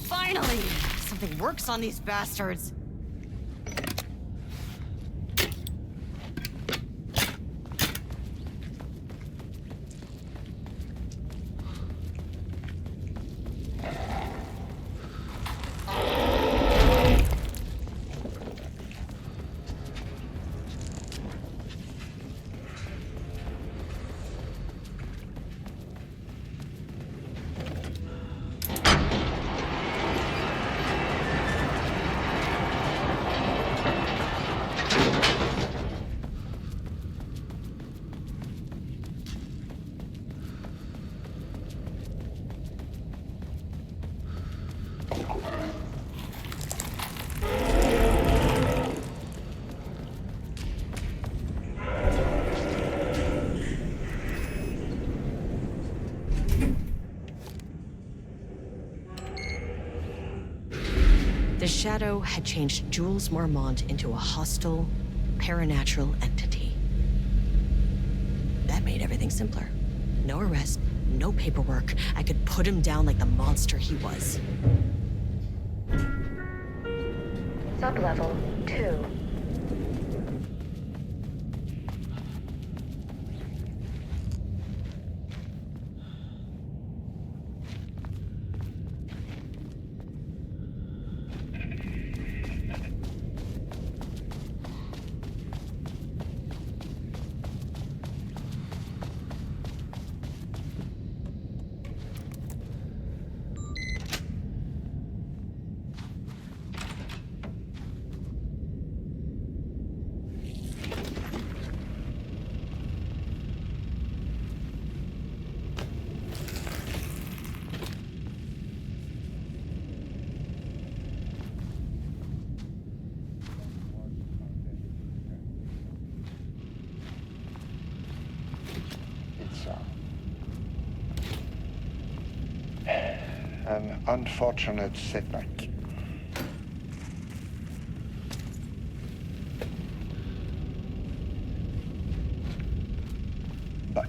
Finally! Something works on these bastards. The Shadow had changed Jules Marmont into a hostile, paranatural entity. That made everything simpler. No arrest, no paperwork. I could put him down like the monster he was. Sublevel 2. An unfortunate setback. But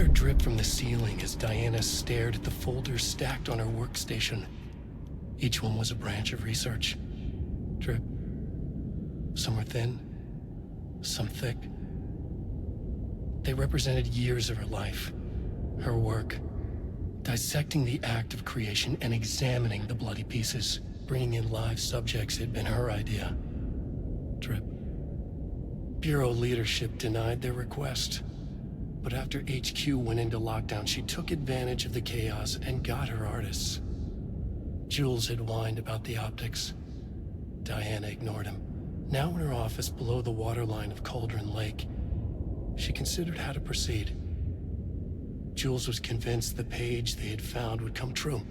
Water dripped from the ceiling as Diana stared at the folders stacked on her workstation. Each one was a branch of research. Drip. Some were thin, some thick. They represented years of her life, her work, dissecting the act of creation and examining the bloody pieces. Bringing in live subjects had been her idea. Drip. Bureau leadership denied their request. But after HQ went into lockdown, she took advantage of the chaos and got her artists. Jules had whined about the optics. Diana ignored him. Now in her office below the waterline of Cauldron Lake, she considered how to proceed. Jules was convinced the page they had found would come true.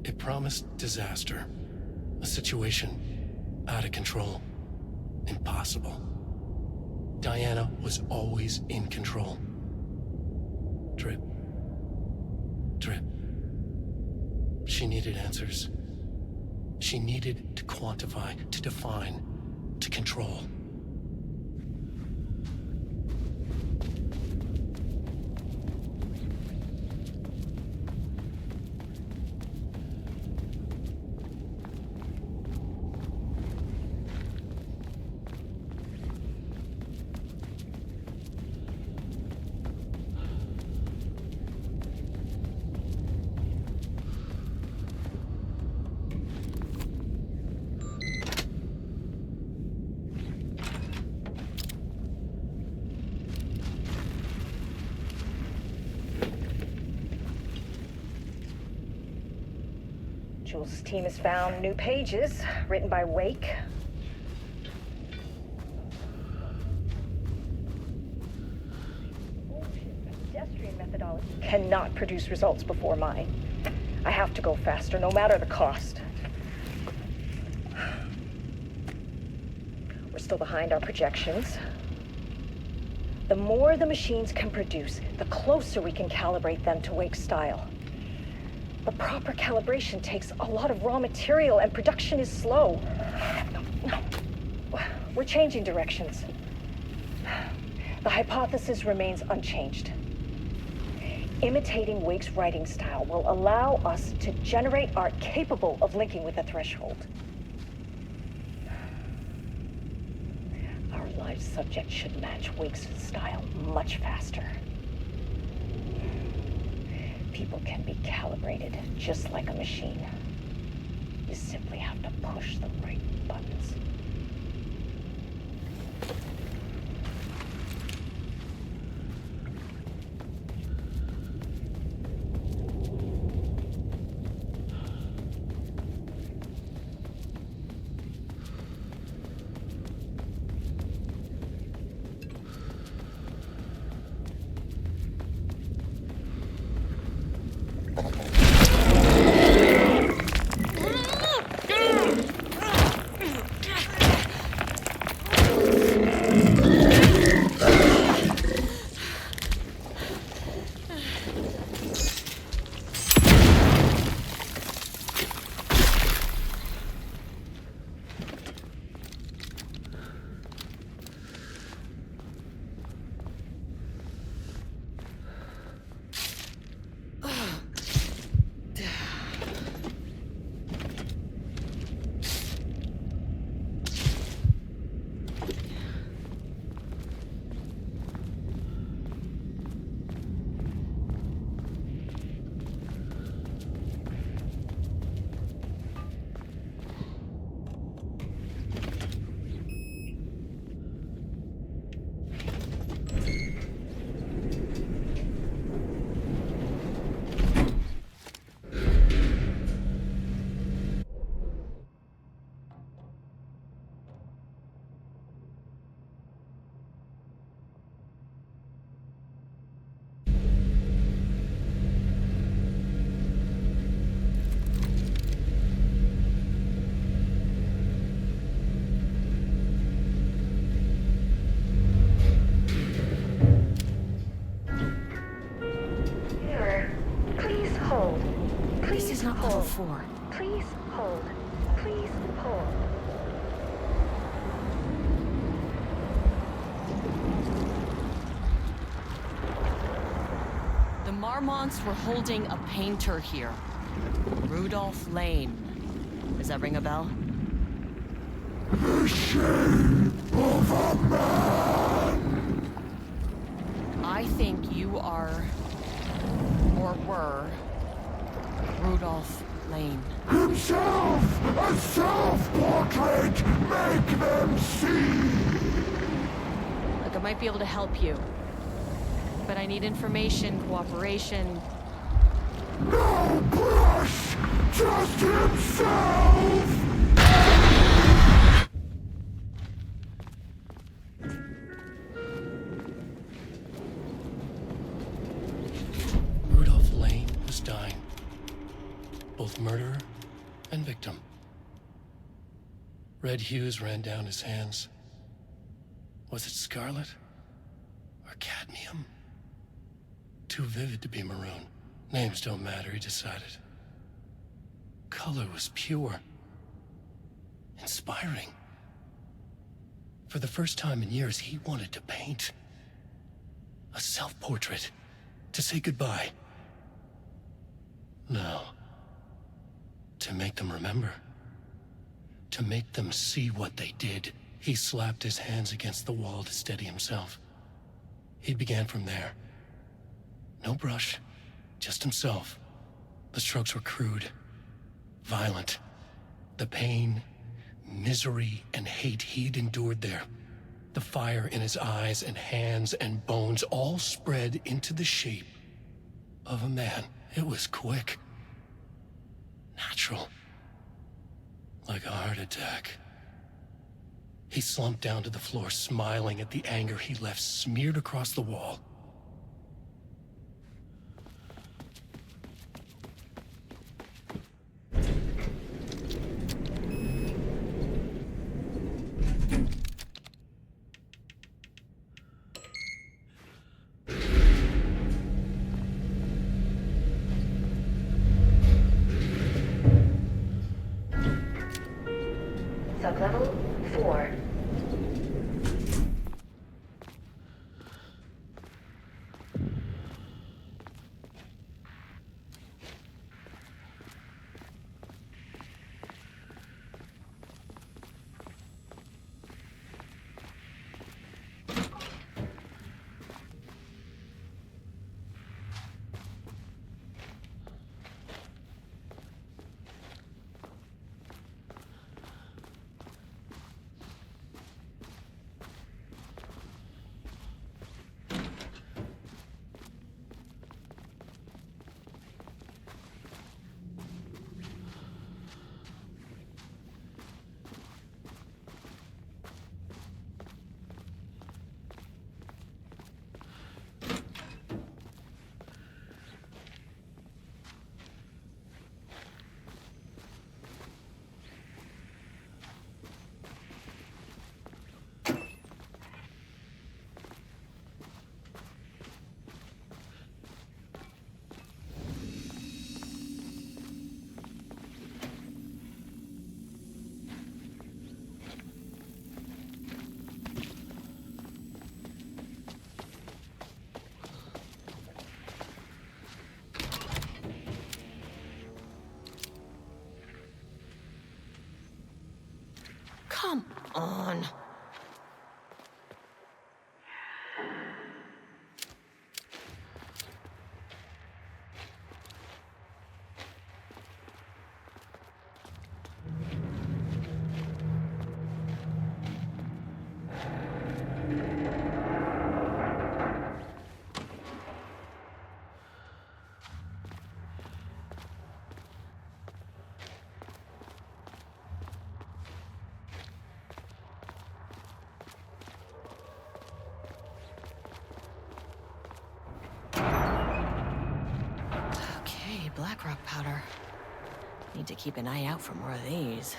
It promised disaster. A situation out of control. Impossible. Diana was always in control. Drip. Drip. She needed answers. She needed to quantify, to define, to control. Jules' team has found new pages written by Wake. Pedestrian methodology cannot produce results before mine. I have to go faster, no matter the cost. We're still behind our projections. The more the machines can produce, the closer we can calibrate them to Wake's style. But proper calibration takes a lot of raw material, and production is slow. We're changing directions. The hypothesis remains unchanged. Imitating Wake's writing style will allow us to generate art capable of linking with the threshold. Our live subject should match Wake's style much faster. People can be calibrated just like a machine. You simply have to push the right buttons. Level 4. Please hold. Please hold. Marmonts were holding a painter here. Rudolph Lane. Does that ring a bell? The shape of a man! I think you are, or were, Rudolph Lane. Himself! A self-portrait! Make them see! Look, I might be able to help you. But I need information, cooperation. No brush! Just himself! Rudolph Lane was dying. Both murderer and victim. Red hues ran down his hands. Was it scarlet? Or cadmium? Too vivid to be maroon. Names don't matter, he decided. Color was pure. Inspiring. For the first time in years, he wanted to paint. A self-portrait. To say goodbye. No. To make them remember. To make them see what they did. He slapped his hands against the wall to steady himself. He began from there. No brush, just himself. The strokes were crude, violent. The pain, misery, and hate he'd endured there. The fire in his eyes and hands and bones all spread into the shape of a man. It was quick. Natural. Like a heart attack. He slumped down to the floor, smiling at the anger he left smeared across the wall. Sublevel 4. Come on. Black rock powder. Need to keep an eye out for more of these.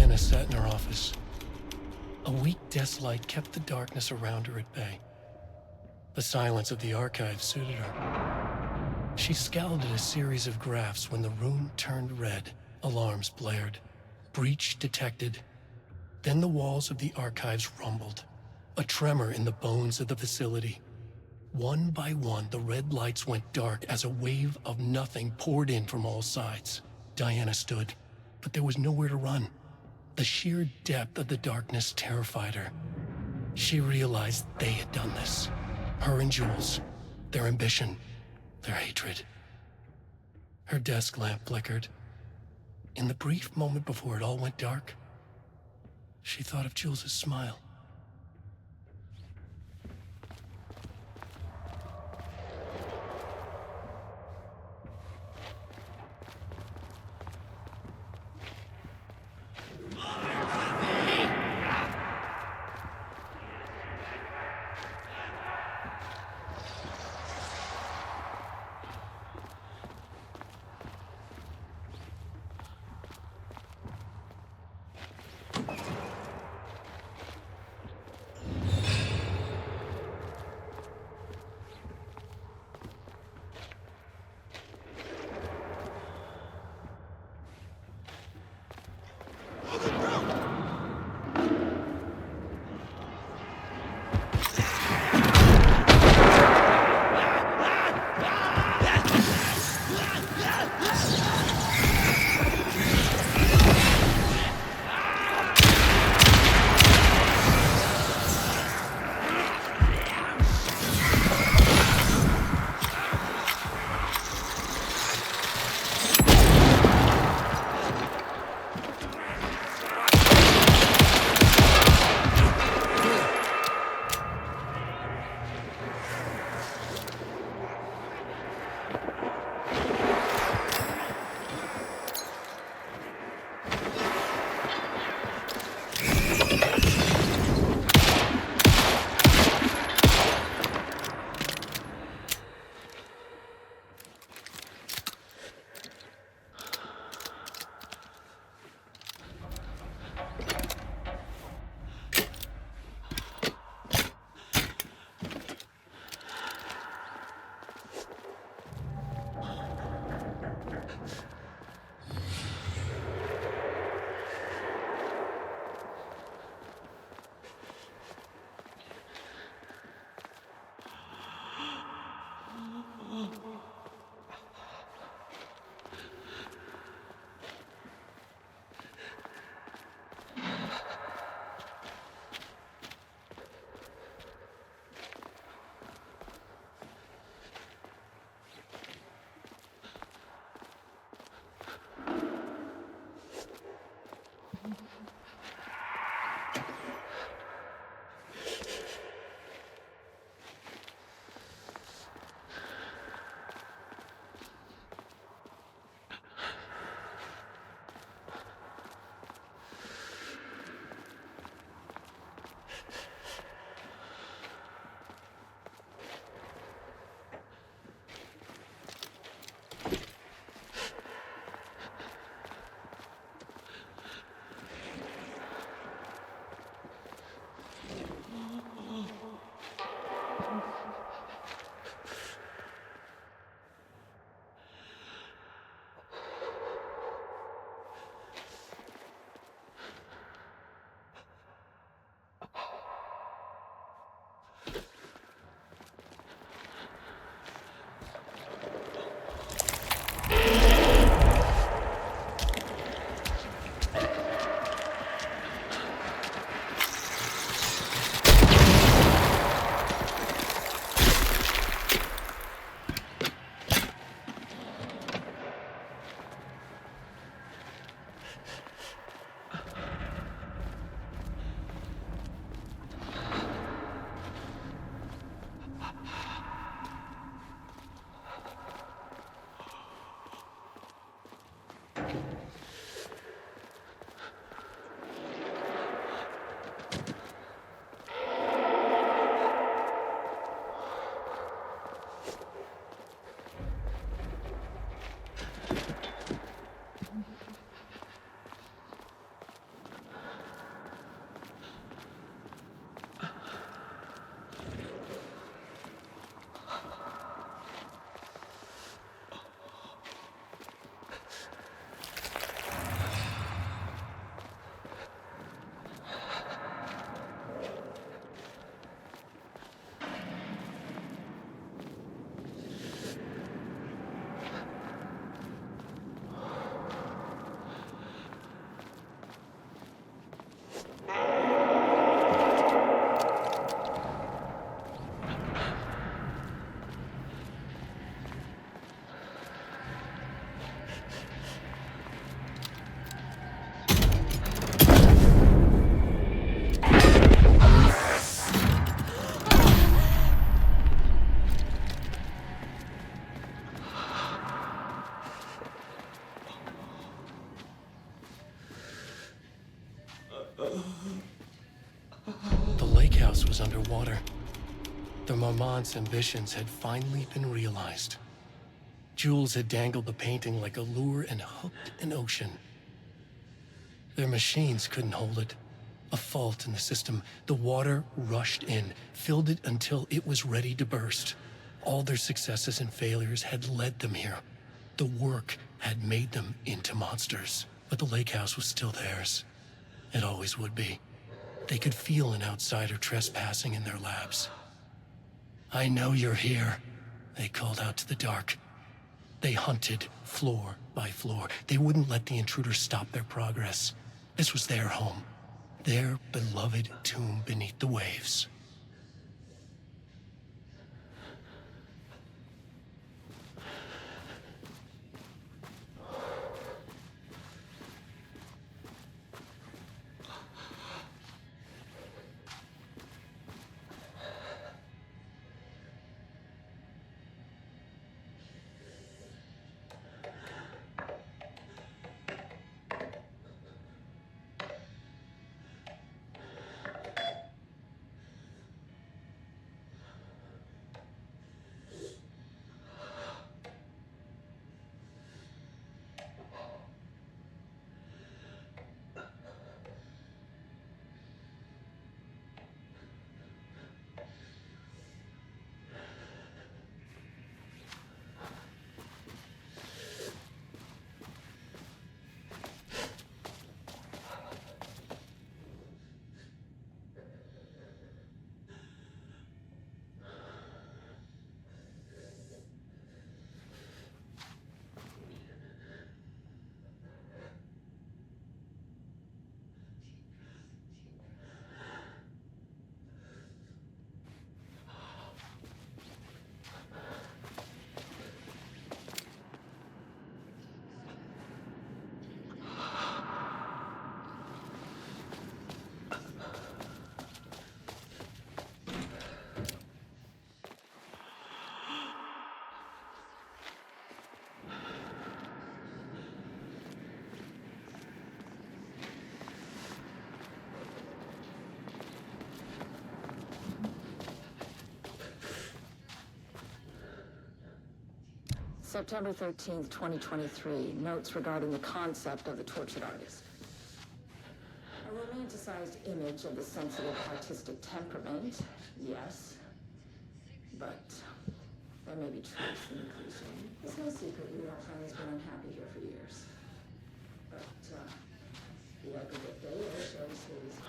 Diana sat in her office. A weak desk light kept the darkness around her at bay. The silence of the archive suited her. She scowled at a series of graphs when the room turned red. Alarms blared. Breach detected. Then the walls of the archives rumbled. A tremor in the bones of the facility. One by one, the red lights went dark as a wave of nothing poured in from all sides. Diana stood, but there was nowhere to run. The sheer depth of the darkness terrified her. She realized they had done this. Her and Jules. Their ambition. Their hatred. Her desk lamp flickered. In the brief moment before it all went dark, she thought of Jules' smile. The lake house was underwater. The Marmont's ambitions had finally been realized. Jules had dangled the painting like a lure and hooked an ocean. Their machines couldn't hold it. A fault in the system. The water rushed in, filled it until it was ready to burst. All their successes and failures had led them here. The work had made them into monsters. But the lake house was still theirs. It always would be. They could feel an outsider trespassing in their labs. "I know you're here," they called out to the dark. They hunted floor by floor. They wouldn't let the intruders stop their progress. This was their home. Their beloved tomb beneath the waves. September 13th, 2023. Notes regarding the concept of the tortured artist. A romanticized image of the sensitive artistic temperament, yes. But there may be truth in the cliche. It's no secret your friend has been unhappy here for years. But the aggregate data shows his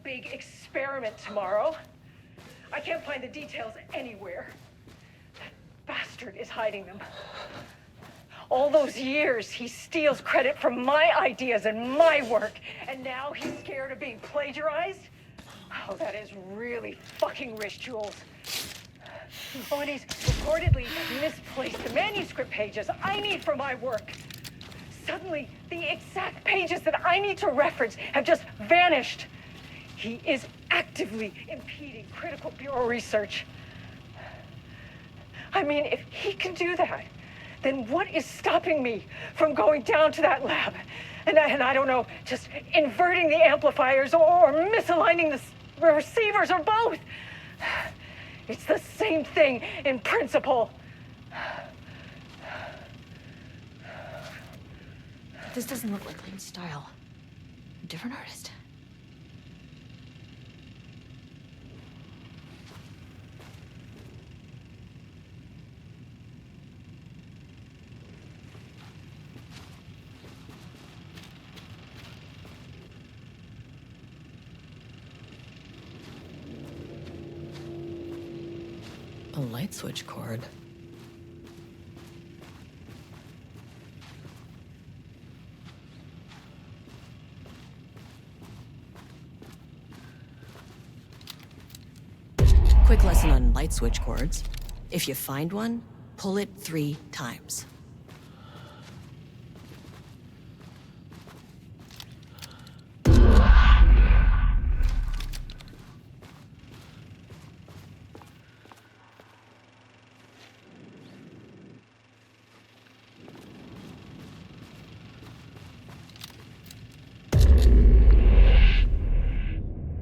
big experiment tomorrow. I can't find the details anywhere. That bastard is hiding them. All those years, he steals credit from my ideas and my work, and now he's scared of being plagiarized? Oh, that is really fucking rich, Jules. Oh, and he's reportedly misplaced the manuscript pages I need for my work. Suddenly, the exact pages that I need to reference have just vanished. He is actively impeding critical bureau research. I mean, if he can do that, then what is stopping me from going down to that lab? And I don't know, just inverting the amplifiers or misaligning the receivers or both. It's the same thing in principle. This doesn't look like Lane's style. A different artist. light switch cord. Quick lesson on light switch cords. If you find one, pull it 3 times.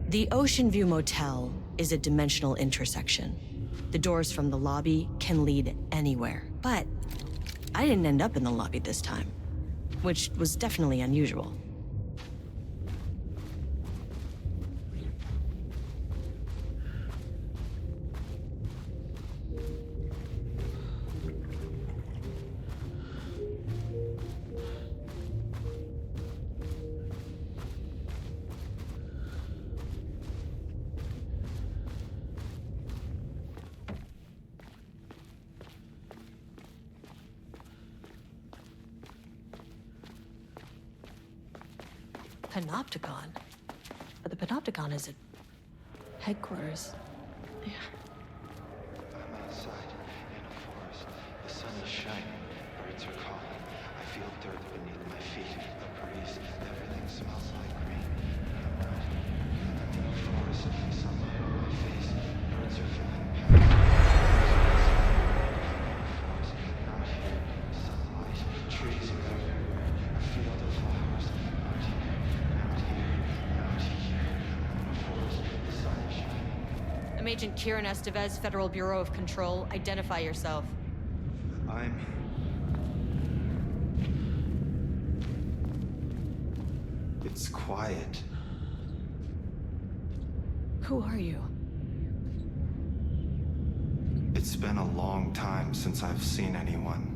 The Ocean View Motel is a dimensional intersection. The doors from the lobby can lead anywhere, but I didn't end up in the lobby this time, which was definitely unusual. Panopticon? But the Panopticon is at headquarters. Yeah. I'm outside in a forest. The sun is shining. Birds are calling. I feel dirt beneath my feet. A breeze. Everything smells like green. I'm right. I'm in a forest. Sunlight on my face. Birds are flying past. Forest. Not here. Sunlight. Trees are everywhere. A field of flowers. Not here. I'm Agent Kieran Estevez, Federal Bureau of Control. Identify yourself. It's quiet. Who are you? It's been a long time since I've seen anyone.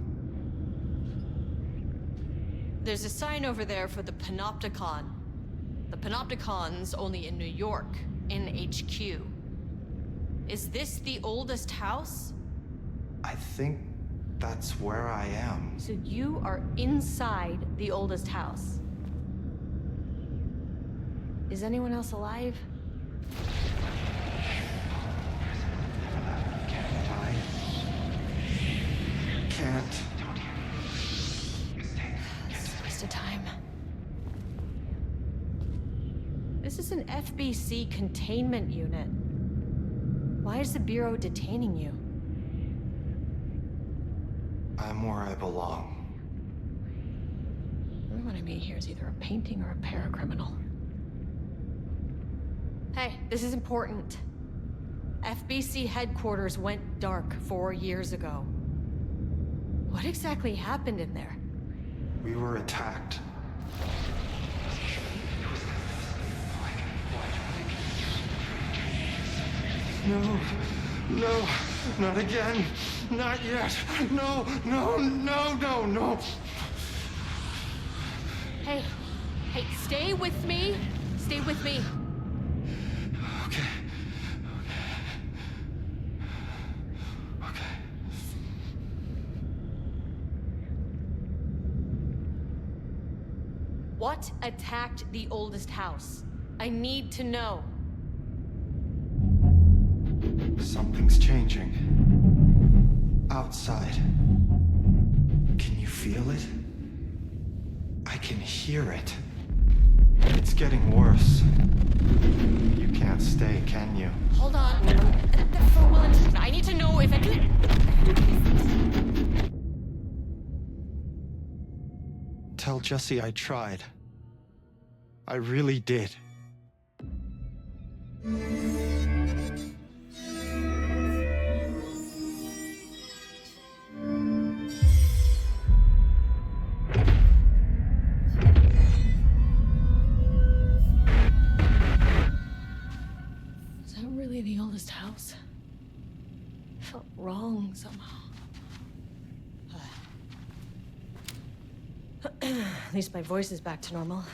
There's a sign over there for the Panopticon. The Panopticon's only in New York, in HQ. Is this the oldest house? I think that's where I am. So you are inside the oldest house. Is anyone else alive? Can't. It's a waste of time. This is an FBC containment unit. Why is the Bureau detaining you? I'm where I belong. Everyone I meet here is either a painting or a paracriminal. Hey, this is important. FBC headquarters went dark 4 years ago. What exactly happened in there? We were attacked. No, no, not again, not yet. No, no, no, no, no. Hey, stay with me. Stay with me. Okay. Okay. What attacked the oldest house? I need to know. Something's changing. Outside. Can you feel it? I can hear it. It's getting worse. You can't stay, can you? Hold on. I need to know if I can... Tell Jesse I tried. I really did. The oldest house. Felt wrong somehow. At least my voice is back to normal.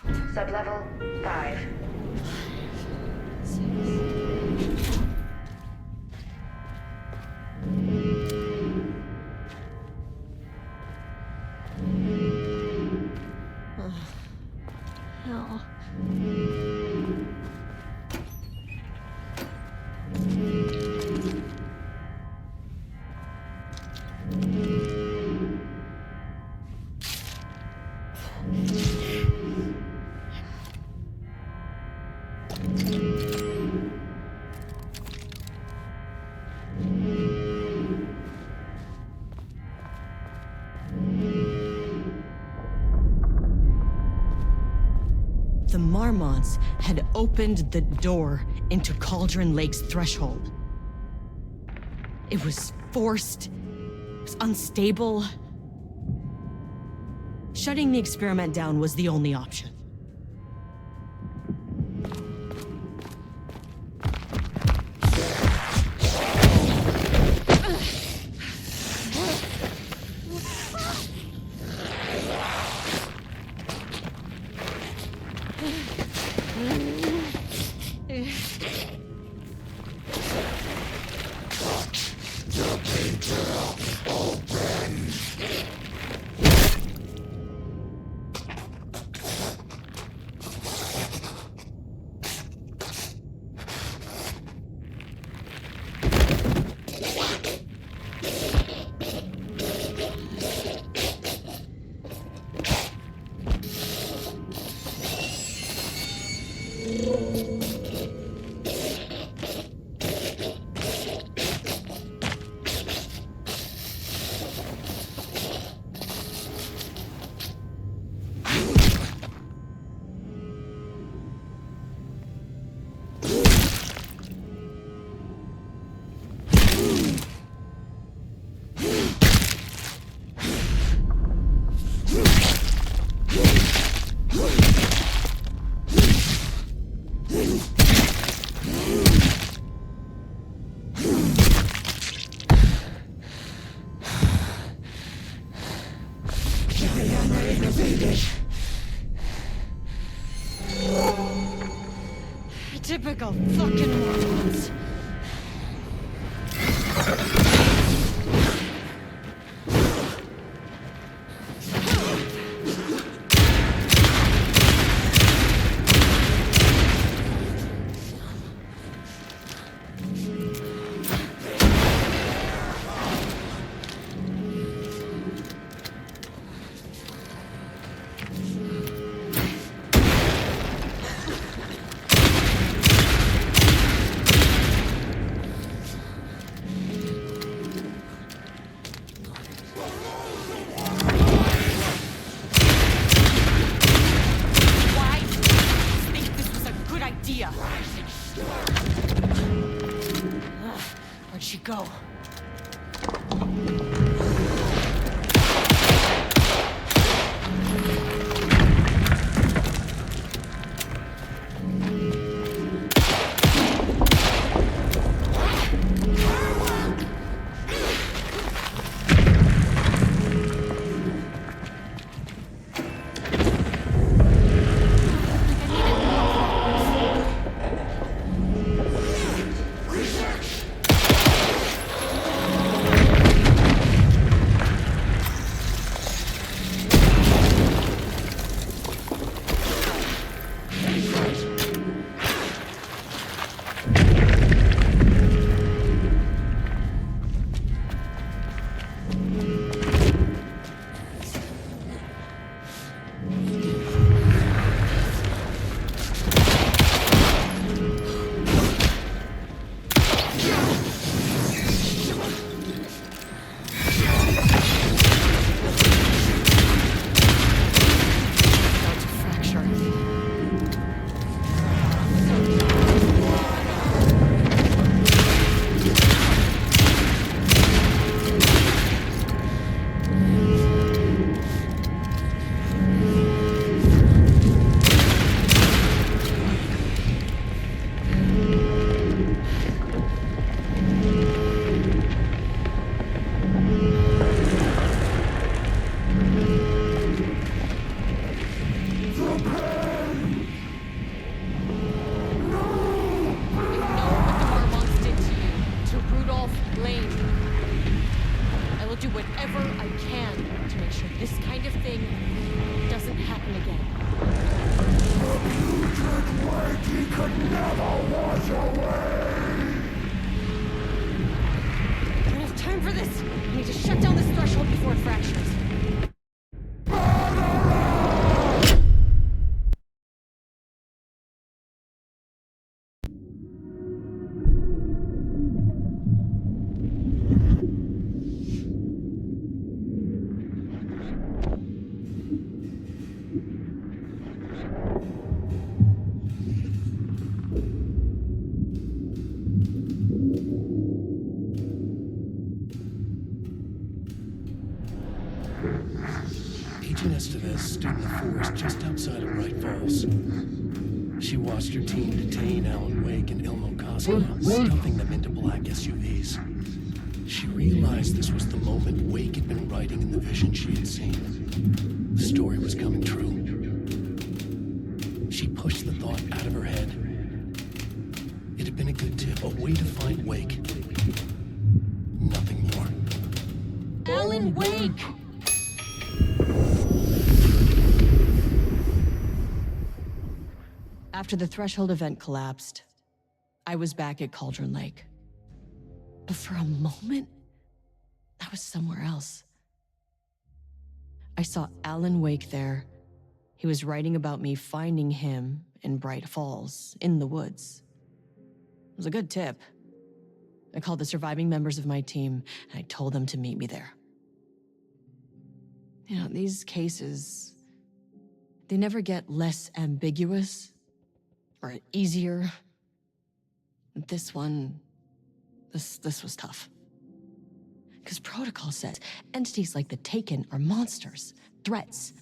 Sublevel 5. Hell. The Marmonts had opened the door into Cauldron Lake's threshold. It was forced, it was unstable. Shutting the experiment down was the only option. Typical fucking Marmonts. Where'd she go? Agent Estevez stood in the forest just outside of Bright Falls. She watched her team detain Alan Wake and Ilmo Koskinen, stuffing them into black SUVs. She realized this was the moment Wake had been writing in the vision she had seen. The story was coming true. She pushed the thought out of her head. It had been a good tip, a way to find Wake. Nothing more. Alan Wake! After the Threshold event collapsed, I was back at Cauldron Lake. But for a moment, I was somewhere else. I saw Alan Wake there. He was writing about me finding him in Bright Falls, in the woods. It was a good tip. I called the surviving members of my team, and I told them to meet me there. You know, these cases, they never get less ambiguous or easier. This one, this was tough. Because protocol says entities like the Taken are monsters, threats.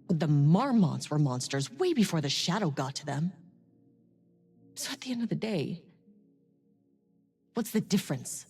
But the Marmonts were monsters way before the Shadow got to them. So at the end of the day, what's the difference?